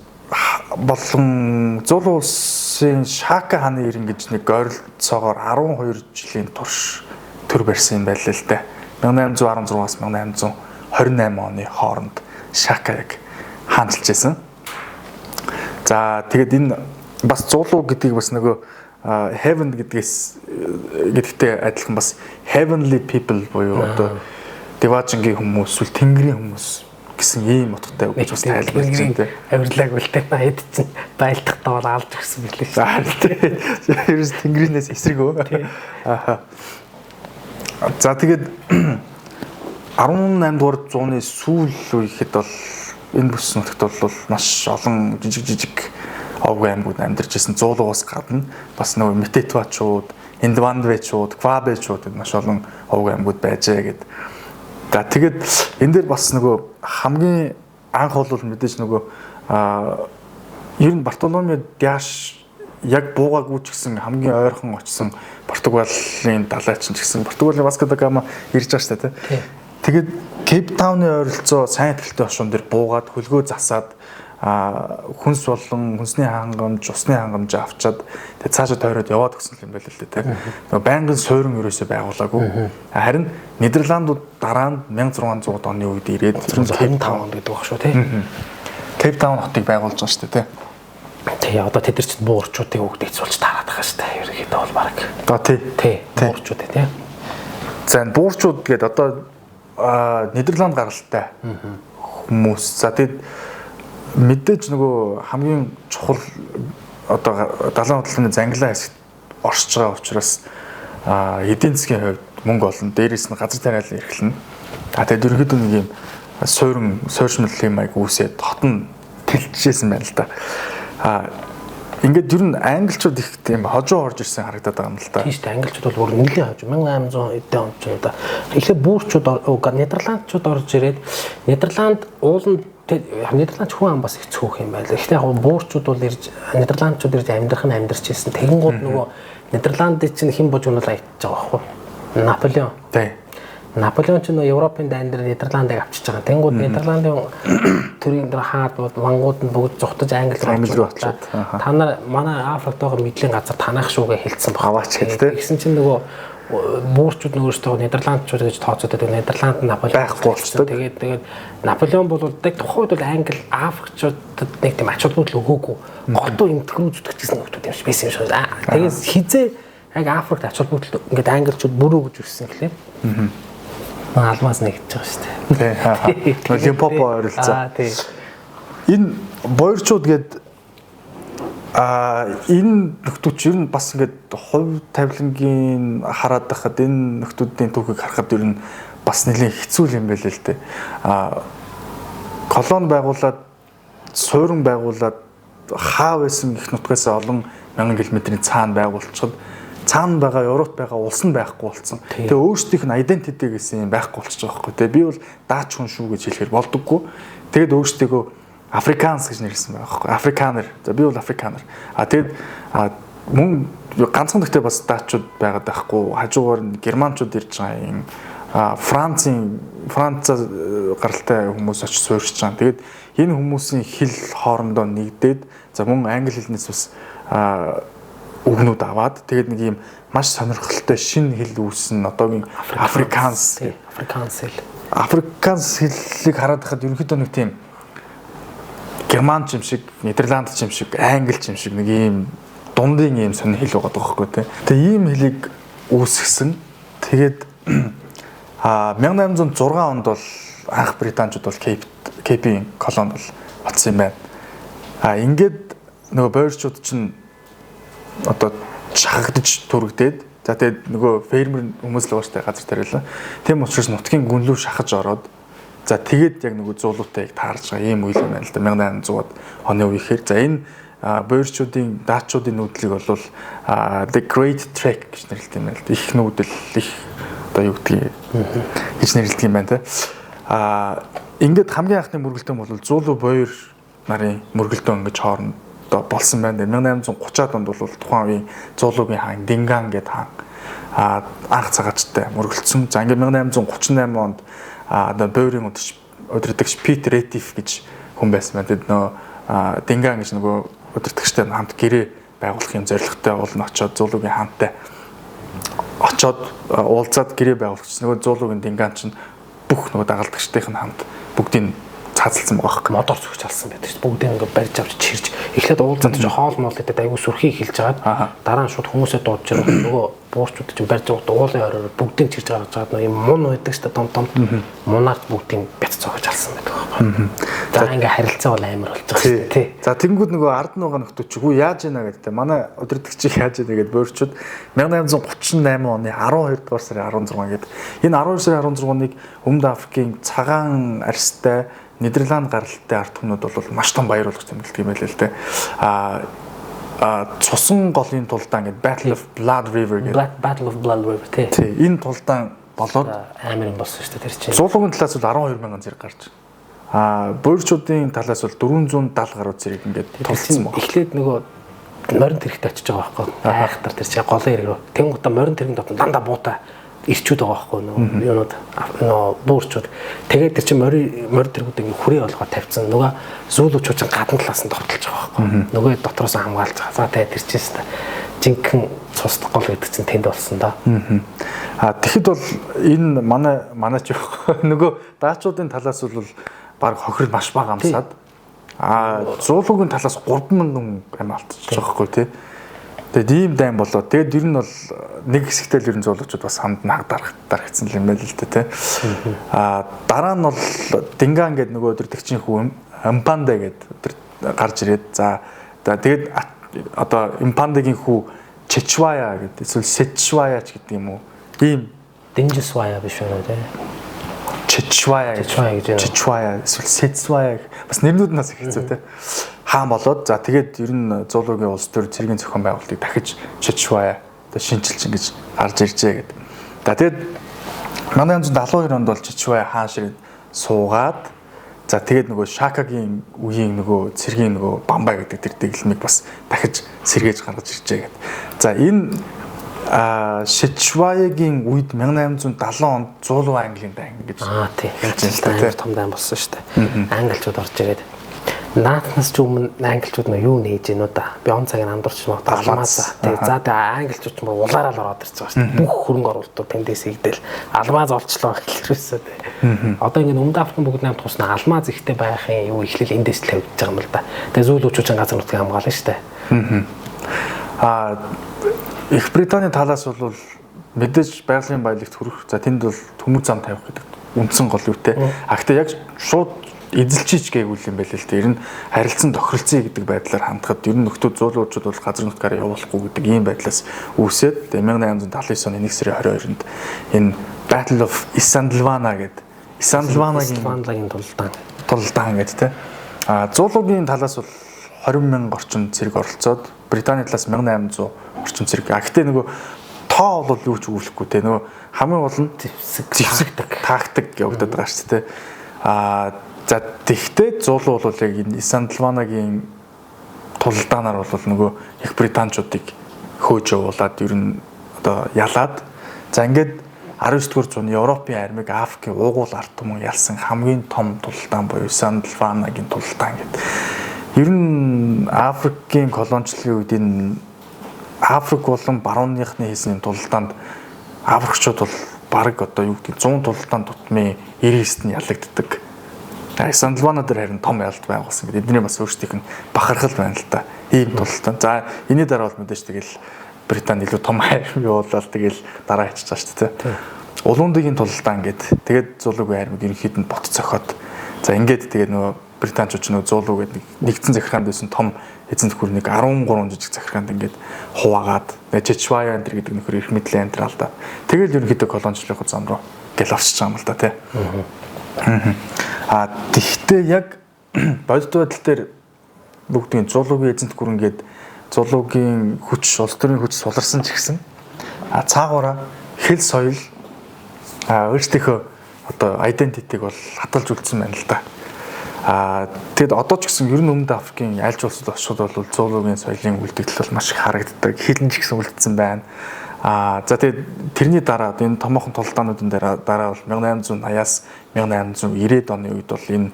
Speaker 2: болон Зулу улсын Шака хааны ирэн гэж нэг ойролцоогоор 12 жилийн турш төр барьсан юм байлаа л да. 1816-аас 1828 оны хооронд Шака яг хаанчилж байсан. За тэгэд энэ бас Зулу гэдгийг бас нөгөө heaven гэдэгтэй адилхан бас heavenly people буюу одоо Деважингийн хүмүүс, сүл тэнгэрийн хүмүүс гэсэн ийм утгатай үг гэж бас тайлбарлаж байна те.
Speaker 1: Авирлаг үлдээ хэд чинь байлдах таваар алж өгсөн билээ шүү.
Speaker 2: Ерөөс тэнгэрийнээс эсрэг өө. За тэгээд 18 дугаар зууны сүүл үеихэд бол энэ бүс нутагт бол маш олон жижиг овг аймагуд амьдарч ирсэн. Зулуугаас гадна бас нөгөө Мететвачууд, Индвандвечууд, Квабечууд маш олон овг аймагуд байжээ гэд. За тэгээд энэ дээр бас нөгөө хамгийн анх бол мэдээж нөгөө ер нь Бартоломе Диаш яг буугаагүй ч гэсэн хамгийн ойрхон очсон Португалийн далайчин ч гэсэн Португалийн Васко да Гама ирж байгаа шүү дээ. Тэгээд Кейптауны ойролцоо сайн ихтэй хошуун дээр буугаад хөлгөө засаад хүнс болон хүнсний хангамж, усны хангамж авчаад тэгээ цаашаа тойроод яваад өгсөн юм байл л дээ тийм. Нөгөө байнгын суурин ерөөсөө байгуулаагүй. Харин Нидерландууд дараа нь 1600 оны үед ирээд
Speaker 1: Cape Town гэдэг баг шүү тийм.
Speaker 2: Cape Town хотыг байгуулж байгаа шүү дээ тийм.
Speaker 1: Тэгээ одоо тэд нар ч буурчуудыг өгдөг цулж тараад байгаа шүү дээ. Ерөнхийдөө бол баг. Тий. Буурчууд тийм.
Speaker 2: За буурчууд гэдэг одоо Нидерланд гаралтай хүмүүс. За тэгэд мэдээж нөгөө хамгийн чухал одоо далайн хөдөлгөөний зангилаа хэсэгт оршиж байгаа учраас эдийн засгийн хувьд мөнгө олон, дээрээс нь газар тариалан эрхлэнэ. Тэгээд ерөнхийдөө нэг юм суурьшмал юм аяг үүсээд хот нь тэлжижсэн байна л да. Ингээд ер нь англичууд их тийм хожуу орж ирсэн харагдаад байгаа юм л да.
Speaker 1: Тийм шүү дээ. Англичууд бол бүр нэлээд хожуу 1800 эдэн он ч удаа. Эхлээд буурчууд Нидерландчууд орж ирээд Нидерланд ууланд Нидерланд хүн ам бас их цөөх юм байна. Эхлээд яг буурчууд бол ирж Нидерландчууд ирж амьдарч ирсэн. Тэгэнгүүт нөгөө Нидерландын чинь хэн бож унал аятж байгаа байхгүй. Наполеон.
Speaker 2: Тийм.
Speaker 1: Наполеон ч нөө Европын дайн дээр Нидерландыг авчиж байгаа. Тэнгүүд Нидерландын төрийн дээр хаад мангууд нь бүгд зүхтаж англи руу очлоо. Та нар манай Африкт байгаа мэдлийн газар танах шүүгээ хэлсэн
Speaker 2: багаваач гэдэг.
Speaker 1: Тэгсэн чинь нөгөө буурчууд өөрсдөө Нидерландчууд гэж тооцоод байдаг. Нидерланд нь Наполеон
Speaker 2: байхгүй болчихсон.
Speaker 1: Тэгээд Наполеон бол тухайн үед бол англи Африкчуудад нэг тийм ач холбогдол өгөөгүй. Голдуу эмтгэрүү зүтгэжсэн нөхдүүд юм шиг байсан юм шиг. Тэгээд хизээ яг Африкт ач холбогдол ингээд англичууд бүрөө гэж үссэн гэхлээр. Алмаз нэгж байгаа шүү дээ.
Speaker 2: Тийм. Лимпопо ойролцоо.
Speaker 1: Тийм.
Speaker 2: Энэ боёрчууд гээд энэ нөхдүүд ер нь бас ингээд хувь тавилангийн хараад байхад энэ нөхдүүдийн түүхийг харахад ер нь бас нэлээд хэцүү юм байл л дээ. Колон байгуулад, суурин байгуулад хаа байсан их нутгаас олон мянган километрийн цаана байгуулчихад цаана байгаа Европт байгаа улс нь байхгүй болсон. Тэгээ өөрсдийнх нь identity гэсэн юм байхгүй болчихж байгаа байхгүй. Тэгээ би бол даач хүн шүү гэж хэлэхээр болдоггүй. Тэгээд өөрсдийгөө Африканс гэж нэрлсэн байгаа байхгүй. Африканер. За би бол Африканер. Тэгээд мөн ганцхан гэхдээ бас даачууд байгаад байхгүй. Хажуугаар нь германчууд ирж байгаа юм. Францаа гаралтай хүмүүс очиж суурьж байгаа. Тэгээд энэ хүмүүсийн хэл хоорондоо нэгдээд за мөн англи хэлнээс бас үгнүүд аваад тэгээд нэг юм маш сонирхолтой шинэ хэл үүснэ одоогийн Африканс хэлийг хараад байхад ерөнхийдөө нэг тийм герман ч юм шиг, Нидерланд ч юм шиг, англи ч юм шиг нэг ийм дундын ийм сонир хэл байгаа байхгүй тий. Тэгээ ийм хэлийг үүсгэсэн. Тэгээд 1806 онд бол анх британчууд бол Кейпийн колонд бол батсан юм байна. Ингээд нөгөө боёрчууд чинь одоо шахагдж түрэгдээд за тэгээд нөгөө фермер хүмүүс л ууштай газар тариалаа. Тийм учраас нутгийн гүнлүү шахаж ороод за тэгээд яг нөгөө зуулуутай яг таарж байгаа ийм үйл юм байна л да 1800-ад оны үехээр. За энэ боёрчуудын даачуудын нүүдлийг бол the Great Trek гэж нэрлэдэг юм байна л да. Их нүүдэл их одоо юу гэдгийг гэж нэрлэдэг юм байна те. Ингээд хамгийн анхны мөргөлдөөн бол зуулуу боёр нарын мөргөлдөөн гэж хооронд болсон байна. 1830-ад онд бол тухайн үеийн зуулуугийн хаан Динган гэдэг хаан анх цагаачтай мөргөлдсөн. За ингээд 1838 онд боёрын удирдагч Пит Ретиф гэж хүн байсан байна. Тэд нөө Динган гэж нөгөө удирдагчтай хамт гэрээ байгуулах юм зорилготой уулна очоод зуулуугийн хаантай очоод уулзаад гэрээ байгуулчихсан. Нөгөө зуулуугийн Динган чинь бүх нөгөө дагалдагчдын хамт бүгдийг цаацалсан байгаа хэрэг.
Speaker 1: Модоор зүгч алсан байдаг шүү дээ. Бүгдийг ингээд барьж авч чирж эхлээд уулзаад ч хоол моол гэдэг айгу сүрхий хэлж агаад дараа нь шууд хүмүүсээ дуудаж ирэх нөгөө буурчууд чинь барьж аваад уулын ороор бүгдийг чирж гаргаж байгаа юм мун байдаг шүү дээ. Том мунаар бүгдийг бяц цогж алсан байдаг байхгүй. За ингээд харилцаа бол амар болж байгаа шүү дээ.
Speaker 2: За тэнгууд нөгөө ард нь байгаа нөхдүүд ч үгүй яаж ийна гэдэг. Манай удирдагчийг яаж ийна гэдэг боёрчууд 1838 оны 12 дугаар сарын 16 гэдэг. Энэ 12 сарын 16-ныг Өмнөд Африкийн цагаан арьстай Нидерланд гаралтай ард түмнүүд бол маш том баяр болгож тэмдэглэдэг юм байлээ л дээ. Цусан голын тулдаан гэдэг Battle of Blood River гэдэг.
Speaker 1: Battle of Blood River тий.
Speaker 2: Энэ тулдаан болоод
Speaker 1: амар юм болсон шүү дээ тэр чинь.
Speaker 2: Зуулуугийн талаас бол 12,000 зэрэг гарч. Боёрчуудын талаас бол 470 гаруй зэрэг ингээд тулцсан байна.
Speaker 1: Эхлээд нөгөө морин тэрэгт очиж байгаа байхгүй. Айхтар тэр чинь голын ирэг рүү. Тэнгуутаа морин тэрэг дотор дандаа буутай ирчүүд байгаа байхгүй нөгөө юунууд нөгөө буурчууд. Тэгээд тэр чинь морь тэргүүд ингээ хүрээ болгоод тавьсан. Нөгөө зүүлүүчүүд чинь гадна талаас нь товтолж байгаа байхгүй. Нөгөө дотроос хамгаалж байгаа. За тэгээд тэр чинь жинхэнэ цус гол гэдэг чинь тэнд болсон да.
Speaker 2: Тэгэхэд бол энэ манай ч нөгөө даачуудын талаас бол баг хохирол маш бага амсаад зуулуугийн талаас 3000 ам алдчихж байгаа байхгүй тий. Тэгээд ийм дайм болоод тэгээд ер нь бол нэг хэсэгтэй л ер нь зуулуучууд бас хамт наг дарагдсан юм байл л дээ тий. Дараа нь бол Динган гэдэг нөгөө өдөртөгчийн хүү Импанда гэдэг гарч ирээд за тэгээд одоо Импандагийн хүү Чичвая гэдэг эсвэл Сечвая ч гэдэг юм уу. Ийм
Speaker 1: Динжисвая биш үү тий.
Speaker 2: Чичвая эсвэл Сечвая бас нэрнүүд нь бас их хэцүү тий. Хаан болоод за тэгээд ер нь зуулуугийн улс төр цэргийн зохион байгуулалтыг дахиж Чичвая одоо шинжилж ингэж гарч иржээ гэдэг. За тэгээд 1872 онд бол Чичвая хаан ширээд суугаад за тэгээд нөгөө Шакагийн үеийн нөгөө цэргийн нөгөө Бамбай гэдэг тэр дэглэмийг бас дахиж сэргээж гаргаж иржээ гэдэг. За энэ Шичваягийн үед 1870 онд Зуулуу Английн дайн гэж
Speaker 1: тийм хэлж том дайн болсон шүү дээ. Англичууд орж ирээд нааднаас ч өмнө англичууд нь юу нээж гинөө да. Бяон цагийн андуурч магадгүй алмаз. Тэгээ за англичууд ч мөр улаараа л ороод ирж байгаа шүү дээ. Бүх хөрөнгө оруулалтууд тэндээс игдэл алмаз олчлоо хэлэрвэсээ дээ. Одоо ингэ Өмнөд Африкийн бүгд намд тусна алмаз ихтэй байхын юу ихлэл эндээс л тавьж байгаа юм л да. Тэгээ зүүлүүчүүд газар нутгийг хамгаална шүү дээ. Их Британий талаас бол мэдээж байгалийн баялагт хүрэх. За тэнд бол төмөр зам тавих гэдэг үндсэн гол үүтэй. Гэхдээ яг шууд эзэлчиж гээгүүл юм байл л дээ. Ер нь харилцан тохиролцъё гэдэг байдлаар хандхад ер нь нөхдүүд зуулуучууд бол газар нутгаар явуулахгүй гэдэг ийм байдлаас үүсээд 1879 оны 1 сарын 22-нд энэ Battle of Isandlwana гэдэг Isandlwana-гийн тулдаан гэдэг те. Зуулуугийн талаас бол 20,000 орчим цэрэг оролцоод Британий талаас 1800 орчим цэрэг. Гэхдээ нөгөө тоо бол юу ч өгөхгүй те. Нөгөө хамгийн гол нь зэвсэг тактик явагдаад байгаа шүү дээ. За тэгтээ зуулуу бол яг энэ Исандлванагийн тулдаанаар бол нөгөө их британчуудыг хөөж явуулаад ер нь одоо ялаад за ингээд 19-р зууны Европын армийг Африкийн уугуул ард түмэн ялсан хамгийн том тулдаан буюу Исандлванагийн тулдаан гэдэг. Ер нь Африкийн колоничлалын үед энэ Африк болон барууныхны хийсэн тулдаанд Африкчууд бол бараг одоо юу гэдэг 100 тулдаан тутмын 99-т нь ялагддаг. Исандлвана дээр харин том ялалт байгуулсан гэдэг. Эдний бас өөрсдийнх нь бахархал байна л да. Ийм тулдаан. За энэний дараа бол мэдээж тэгэл Британи илүү том арми явуулаад тэгэл дараа ичиж байгаа шүү дээ. Улуундгийн тулдаан гэдэг. Тэгээд зуулуугийн армиг ерөнхийд нь бот цохоод за ингээд тэгээд нөгөө британчууд ч нөгөө зуулуу гэдэг нэгдсэн захиргаанд байсан том эзэнт гүрнийг 13 жижиг захиргаанд ингээд хуваагаад Чичвая энэ гэдэг нөхөр их мэдлийн амтрал да. Тэгэл ерөнхийдөө колоничлалын зам руу гэл орчиж байгаа юм л да тий. Тэгтээ яг бодит байдал дээр бүгдийн зуулуугийн эзэнт гүрэн гээд зуулуугийн хүч, улс төрийн хүч суларсан ч гэсэн цаагаараа хэл соёл өөрсдийнхөө одоо identity-г бол хадгалж үлдсэн байна л да. Тэгэд одоо ч гэсэн ер нь Өмнөд Африкийн аль ч улсад очиод бол зуулуугийн соёлын үлдэгдэл бол маш их харагддаг. Хэл нь ч гэсэн үлдсэн байна. За тэгээд тэрний дараа энэ томоохон тулдаануудын дараа бол 1880-аас 1890-ад оны үед бол энэ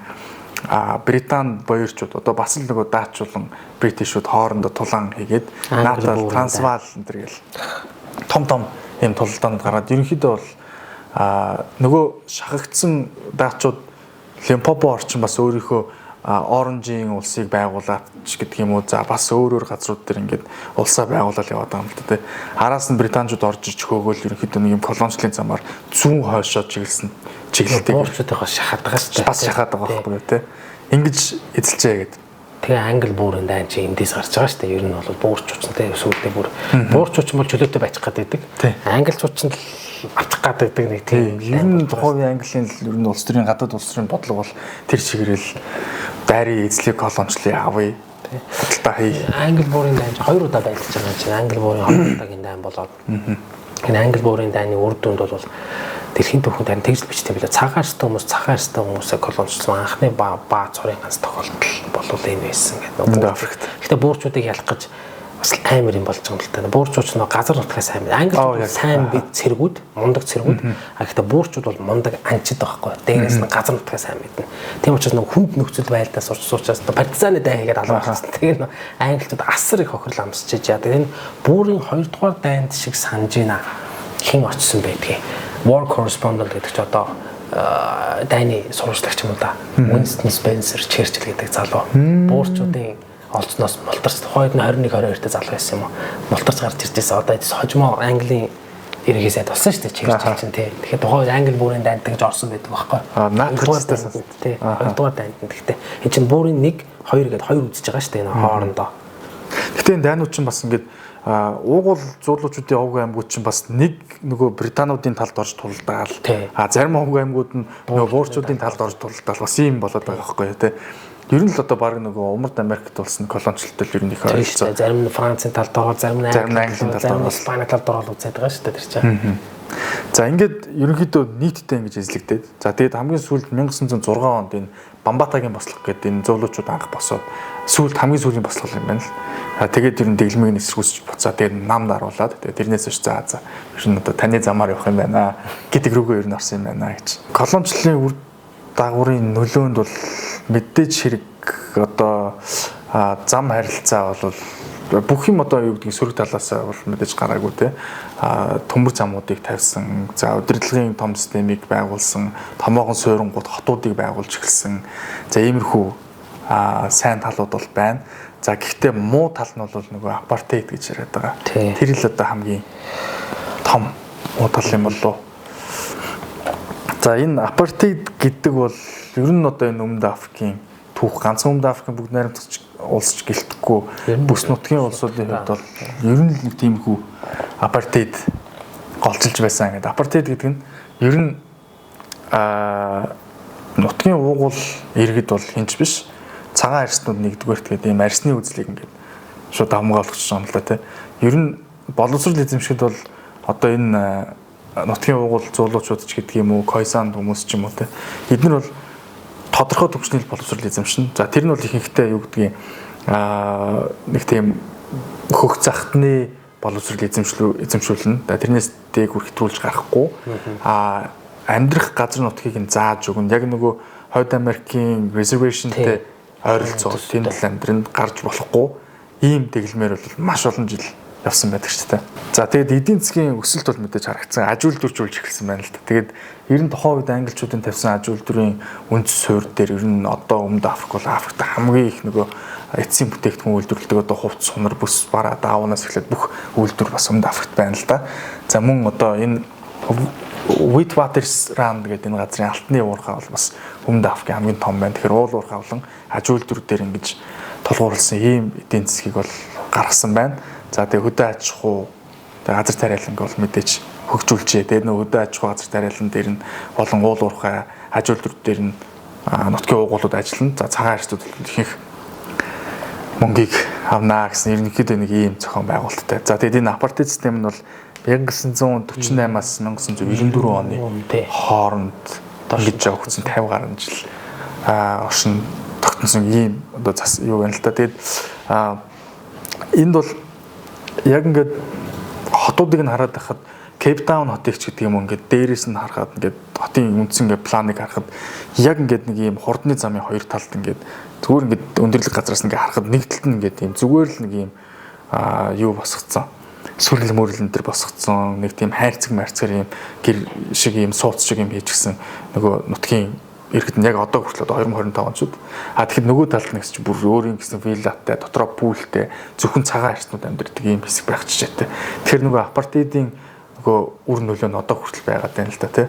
Speaker 1: Британи боёрчууд одоо бас л нөгөө даачуулан бритишүүд хоорондоо тулаан хийгээд Натал, Трансваал энэ төр гэл том ийм тулдаанд гараад ерөнхийдөө бол нөгөө шахагдсан даачууд Лимпопо орчин бас өөрийнхөө оранжийн улсыг байгуулаад ч гэдэг юм уу. За бас өөр газрууд дээр ингээд улсаа байгуулаад яваад байгаа юм л да. Араас нь британчууд орж иж хөөгөл ерөнхийдөө нэг юм колоничлалын замаар зүүн хойшоо чиглэлтэй уурчуудынхаа шахаад байгаа шүү дээ.
Speaker 2: Бас шахаад байгаа байхгүй тий. Ингэж эзэлжээ гэдэг.
Speaker 1: Тэгээ англи буурын дайн чи эндээс гарч байгаа шүү дээ. Ер нь бол буурчуучтай сүүлдээ буурчууч бол чөлөөтэй байчих гэдэг. Англичууд ч л авчих гадагдаг нэг тийм.
Speaker 2: Ер нь тухайн Английн ер нь улс төрийн гадаад улс төрийн бодлого бол тэр чигээрэл дайрын эзлэг колоничлалыг авъя. Худалдаа хий.
Speaker 1: Англи буурын дайн хоёр удаа байлж байгаа чинь англи буурын хоёр удаагийн дайн болоод. Энэ англи буурын дайны үр дүнд бол дэлхийн түүхэнд харин тэгж бичсэн билээ. Цагаарстай хүмүүсээ колоничлсан анхны баа цорын ганц тохиолдол болов энэ байсан гэдэг.
Speaker 2: Өмнөд Африкт.
Speaker 1: Гэхдээ буурчуудыг ялах гэж бас амар юм болж байгаа юм л та. Буурчууч нөө газар нутгаас амар. Англид сайн бит цэргүүд, мундаг цэргүүд. А гэхдээ буурчууд бол мундаг анчид байхгүй. Дээрээс нь газар нутгаас сайн мэднэ. Тийм учраас нөө хүнд нөхцөл байдлаас суучаас партизаны дай хийгээд алгуулсан. Тэгээ нөө англичууд асар их хохирол амсч яа. Тэгээ энэ буурын 2 дугаар дайнд шиг санаж байна. Хэн очсон байдгийг. War correspondent гэдэг чи одоо дайны сурвалжлагч юм уу да. Winston Spencer Churchill гэдэг залуу. Буурчуудын олцноос мултарч тухайд нь 21-22 та залуу байсан юм уу? Мултарч гарч иржсэн. Одоо хожимо Английн эргээ сайд болсон шүү дээ. Churchill чинь тий. Тэгэхээр тухайд Англи буурын дайнд гэж орсон байдаг байхгүй.
Speaker 2: Наадлаас
Speaker 1: тий. 2 дугаар дайнд. Гэхдээ энэ чинь буурын 1 2 гэдэг 2 үзэж байгаа шүү дээ. Энэ хоорондоо.
Speaker 2: Гэхдээ энэ дайнууд чинь бас ингээд уугуул зуудлуучуудын овгийн аймагуд чинь бас нэг нөгөө британуудын талд орж тулдаал. Зарим овгийн аймагуд нь нөгөө буурчуудын талд орж тулдаал бас ийм болоод байгаа байхгүй тий. Ер нь л одоо баг нөгөө Умард Америкт болсон колоничлолтой ер нь их ойролцоо.
Speaker 1: Зарим нь Францын талд байгаа, зарим нь
Speaker 2: Английн талд байгаа,
Speaker 1: Испани талд байгаа үзээд байгаа шүү дээ тэр чинь.
Speaker 2: За ингээд ерөнхийдөө нийтдээ ингэж эзлэгдээд. За тэгээд хамгийн сүүлд 1906 онд энэ Бамбатагийн бослого гэдэг энэ зөөлөөчүүд анх босоод сүүлд хамгийн сүүлийн бослого юм байна л. Тэгээд ер нь дэглэмийг эсргүүсч буцаа тэгээд нам даруулаад тэгээд тэрнээс ш за ер нь одоо таны замаар явах юм байна гэдэг рүүгээ ер нь орсон юм байна гэж. Колоничлолын үр дагаврын нөлөөнд бол мэдээж хэрэг одоо зам харилцаа бол бүх юм одоо юу гэдгийг сөрөг талаас бол мэдээж гараагүй те төмөр замуудыг тавьсан, за удирдлагын том системийг байгуулсан, томоохон суйрангууд хотуудыг байгуулж эхэлсэн. За иймэрхүү сайн талууд бол байна. За гэхдээ муу тал нь бол нөгөө апартейд гэж яриад байгаа. Тэр л одоо хамгийн том муу тал юм болов. За энэ апартейд гэдэг бол ер нь одоо энэ Өмнөд Африкийн түүх ганцхан Өмнөд Африкийн бүгд найрамдагч улс ч гэлтэхгүй бүс нутгийн улсуудын хувьд бол ер нь нэг тиймэрхүү апартейд голчилж байсан гэдэг. Апартейд гэдэг нь ер нь нутгийн уугуул иргэд бол хинч биш. Цагаан арьснууд нэгдүгээрт гэдэг ийм арьсны үзлийг ингээд шууд хамгаалж байгаа юм л да тий. Ер нь боловсрол эзэмшгэд бол одоо энэ нутгийн уугуул зуулуучууд ч гэдэг юм уу, Койсан хүмүүс ч юм уу тий. Эдгээр бол тодорхой төвчнөл боловсрол эзэмшнэ. За тэр нь бол ихэнхдээ юу гэдгийг нэг тийм хөх захтны боловсрол эзэмшүүлнэ. Тэрнээс дээгүр хэтрүүлж гарахгүй. Амьдрах газар нутгийг нь зааж өгнө. Яг нөгөө Хойд Америкийн reservationтэй ойролцоо тийм л амьдранд гарч болохгүй ийм дэглэмээр бол маш олон жил явсан байдаг ч тийм. За тэгээд эдийн засгийн өсөлт бол мэдээж харагдсан. Аж үйлдвэржүүлж эхэлсэн байна л да. Тэгээд ер нь тухайн үед англичуудын тавьсан аж үйлдвэрийн үндэс суурь дээр ер нь одоо Өмнөд Африк бол Африкт хамгийн их нөгөө эцсийн бүтээгдэхүүн үйлдвэрлэдэг одоо хувцс, хунар, бүс, бараа, даавнаас эхлээд бүх үйлдвэр бас Өмнөд Африкт байна л да. За мөн одоо энэ Witwatersrand гэдэг энэ газрын алтны уурхай бол бас Өмнөд Африкийн хамгийн том байна. Тэгэхээр уул уурхай болон аж үйлдвэр дээр ингэж тулгуурласан ийм эдийн засгийг бол гаргасан байна. За тэгээ хөдөө аж ахуй газар тариаланг бол мэдээж хөгжүүлжээ. Тэгээ нөө хөдөө аж ахуй газар тариалан дээр нь болон уул уурхай аж үйлдвэр дээр нь нутгийн уугуулууд ажиллана. За цагаан арьсууд ихэнх мөнгийг авнаа гэсэн ерөнхийдөө нэг ийм зохион байгуулалттай. За тэгээд энэ апартейд систем нь бол 1948-аас 1994 оны хооронд ингэж явагдсан 50 гаруй жил оршин тогтносон ийм одоо зас юу байна л да. Тэгээд энд бол яг ингээд хотуудыг нь хараад байхад Кейптаун хотыг ч гэдэг юм ингээд дээрээс нь харахад ингээд хотын үндсэн ингээд планыг харахад яг ингээд нэг ийм хурдны замын хоёр талд ингээд зүгээр ингээд өндөрлөг газраас ингээд харахад нэг талд нь ингээд ийм зүгээр л нэг ийм юу босгоцсон. Сүрэл мөрлөн төр босгоцсон. Нэг тийм хайрцаг марцгаар ийм гэр шиг ийм сууц шиг юм хийчихсэн. Нөгөө нутгийн иргэд нь яг одоо хүртэл 2025 онд шүүд. Тэгэхэд нөгөө талд нэгс чи бүр өөрийн гэсэн виллатай, дотроо пүүлтэй, зөвхөн цагаан арьснууд амьдардаг ийм хэсэг байх чижээтэй. Тэгэхээр нөгөө апартейдын нөгөө үр нөлөө нь одоо хүртэл байгаад байна л да тий.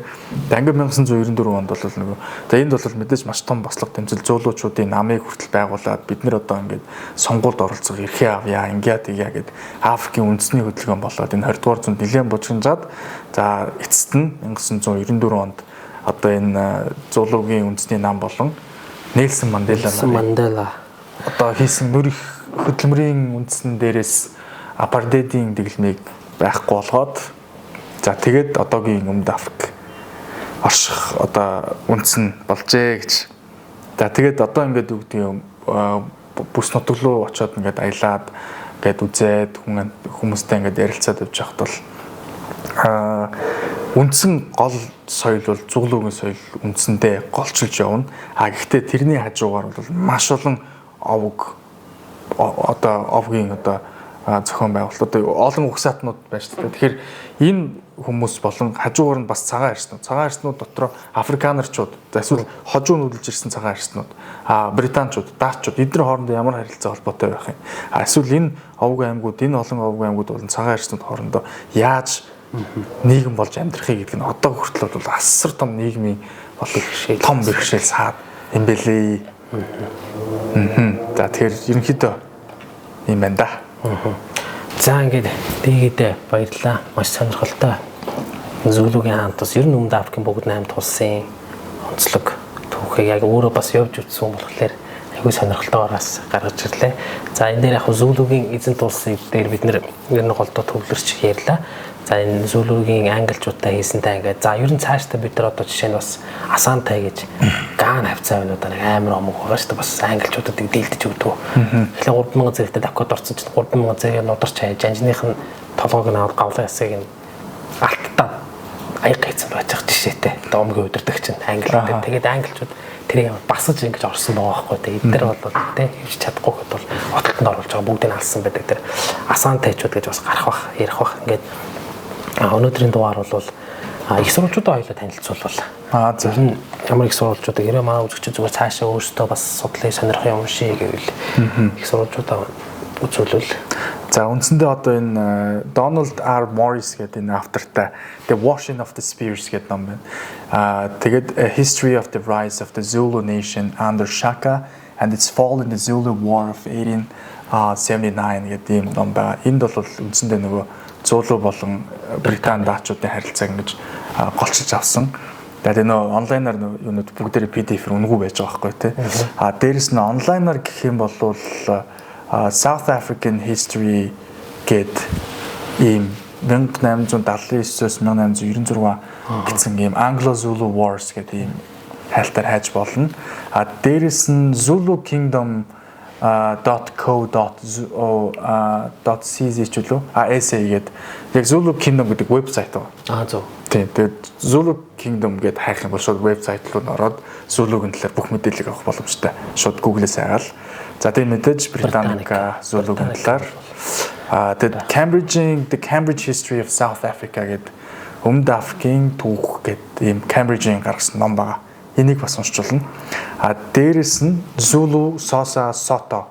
Speaker 2: Англи 1994 онд бол нөгөө энд бол мэдээж маш том бослого тэмцэл зөөлөөчүүдийн намыг хүртэл байгуулад бид нар одоо ингээд сонгуульд оролцох эрхээ авъя, ингээд тийя гэд Африкийн үндэсний хөдөлгөөн болоод энэ 20 дугаар зуунд нэлээд бужигнажаад за эцэст нь 1994 онд одоо энэ зуулуугийн үндэсний нам болон Нельсон Мандела одоо хийсэн нөр их хөдөлмөрийн үндэстэн дээрээс апартейдын дэглэмийг байхгүй болгоод за тэгээд одоогийн Өмнөд Африк орших одоо үндэс нь болжээ гэж. За тэгээд одоо ингээд юу гэдэг юм бүс нутаг руу очиод ингээд аялаад гээд үзээд хүмүүстэй ингээд ярилцаад явж байхад бол үндсэн гол соёл бол Зулугийн соёл үндсэндээ голчилж явна. Гэхдээ тэрний хажуугаар бол маш олон овгийн зохион байгуулалт олон угсаатнууд байна шүү дээ. Тэгэхээр энэ хүмүүс болон хажуугаар нь бас цагаан арьснууд дотроо африканерчууд эсвэл хожуу нүүдэлж ирсэн цагаан арьснууд британчууд даачууд эдгээр хоорондоо ямар харилцаа холбоотой байх юм. Эсвэл энэ энэ олон овг аймагуд болон цагаан арьснууд хоорондоо яаж нийгэм болж амьдрахыг гэдэг нь одоо хүртэл бол асар том нийгмийн том бэрхшээл саад юм бэлээ. За тэгэхээр ерөнхийдөө юм байна да.
Speaker 1: За ингээд тэгээд баярлалаа. Маш сонирхолтой. Зулугийн хаант бас ер нь Өмнөд Африкийн бүгд 8 улсын онцлог түүхийг яг өөрөө бас явж үзсэн болохоор айгүй сонирхолтойгоос гаргаж ирлээ. За энэ дээр яг Зулугийн эзэнт улсыг дээр бид нэр ер нь голдоо төвлөрч ярьлаа. За энэ Зулугийн англичуудтай хийсэнтэй ингээд за ер нь цаашдаа бид нар одоо жишээ нь бас Асантай гэж Ган хавцаа байна уу амар омог байгаа шүү дээ бас англичуудад дийлдэж өгдөг. Тэгэхээр 3000 зэрэгтэй Дакот орсон чинь 3000 зэрэг нударч хаяж анжных нь толгойг нь аваад гавлаа ясыг нь алттаа аяг хийсэн байж байгаа жишээтэй. Омгийн удирдагч нь англичууд. Тэгээд англичууд тэрийг басаж ингэж орсон байгаа байхгүй те. Эдгээр бол те хийж чадахгүй бол отолтонд оруулж байгаа бүгдийг алсан байдаг. Тэр Асантайчууд гэж бас гарах бах ярих бах ингээд өнөөдрийн дугаар бол их сурвалжуудаа хоёулаа танилцуулвал. Зөв нь ямар их сурвалжуудыг ерөө манай үзэгчид зүгээр цаашаа өөрсдөө бас судлаа сонирхох юм шиг гэвэл их сурвалжуудаа үзүүлвэл.
Speaker 2: За үндсэндээ одоо энэ Donald R. Morris гэдэг энэ автортай The Washing of the Spears гэдэг ном байна. Тэгээд A History of the Rise of the Zulu Nation under Shaka and its Fall in the Zulu War of 1879 гэдэг юм ном байна. Энд бол үндсэндээ нөгөө Зулу болон Британи даачуудын харилцааг ингэж голчилж авсан. Тэгээд нөө онлайнаар юунууд бүгдээрээ PDF-ээр үнэгүй байж байгаа байхгүй тий. Дээрэс нь онлайнаар гэх юм бол South African History гэд ийм 1879-өөс 1896 гэсэн ийм Anglo-Zulu Wars гэдэг ийм хайлтаар хайж болно. Дээрэс нь Zulu Kingdom .co.cz ч үлээ essay гэдэг яг Zulu Kingdom гэдэг вебсайт байна.
Speaker 1: Зөв.
Speaker 2: Тийм. Тэгээд Zulu Kingdom гэдэг хайх юм бол шууд вебсайт руу ороод Zulu-гийн талаар бүх мэдээллийг авах боломжтой. Шууд Google-ээс хайгаал. За тийм мэдээж Британика Zulu-гийн талаар тэгээд The Cambridge History of South Africa гэдэг Өмнөд Африкийн түүх гэдэг ийм Cambridge-ийн гаргасан ном байгаа. Энийг бас уншиж болно. Дээрэс нь Zulu, Xhosa, Soto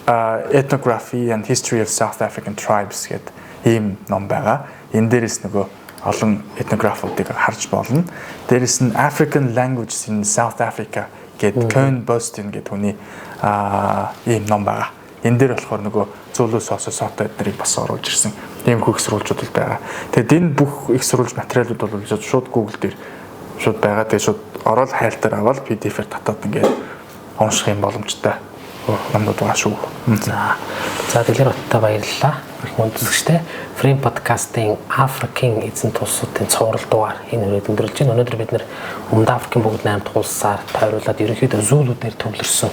Speaker 2: Ethnography and History of South African Tribes гэдэг ийм ном байгаа. Энэ дээрээс нөгөө олон этнографуудыг харж болно. Дээрээс нь African Languages in South Africa гэдэг Koen Boston гэдэг хүний ийм ном байгаа. Энэ дээр болохоор нөгөө Zulu, Xhosa, Soto эднэрийг бас оруулж ирсэн. Ийм их сурвалжууд байгаа. Тэгэд энэ бүх их сурвалж материалууд бол шууд Google дээр шууд байгаа. Тэгээд шууд ороод хайлтаар аваад PDF-ээр татаад ингээд унших юм боломжтой номнууд байгаа шүү.
Speaker 1: За тэгэхээр баттай баярлалаа. Их мөндөсгчтэй Frame Podcast-ийн Африкийн эзэнт улсуудын цуврал дугаар энэ үрээд өндөрлж байна. Өнөөдөр бид нэр Өмнөд Африкийн бүгд 8 улсаар тойруулаад ерөнхийдөө Zulu-дээр төвлөрсөн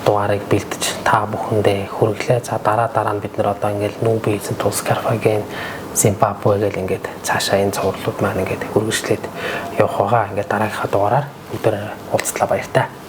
Speaker 1: дугаарыг бэлдэж та бүхэндээ хүргэлээ. За дараа нь бид нэр одоо ингээд Нуби эзэнт улс, Карфаген, Зимбабве гэл ингээд цаашаа энэ цувралууд маань ингээд үргэлжлээд явах байгаа. Ингээд дараагийнхаа дугаараар бүгдээр уулзлаа баяртай.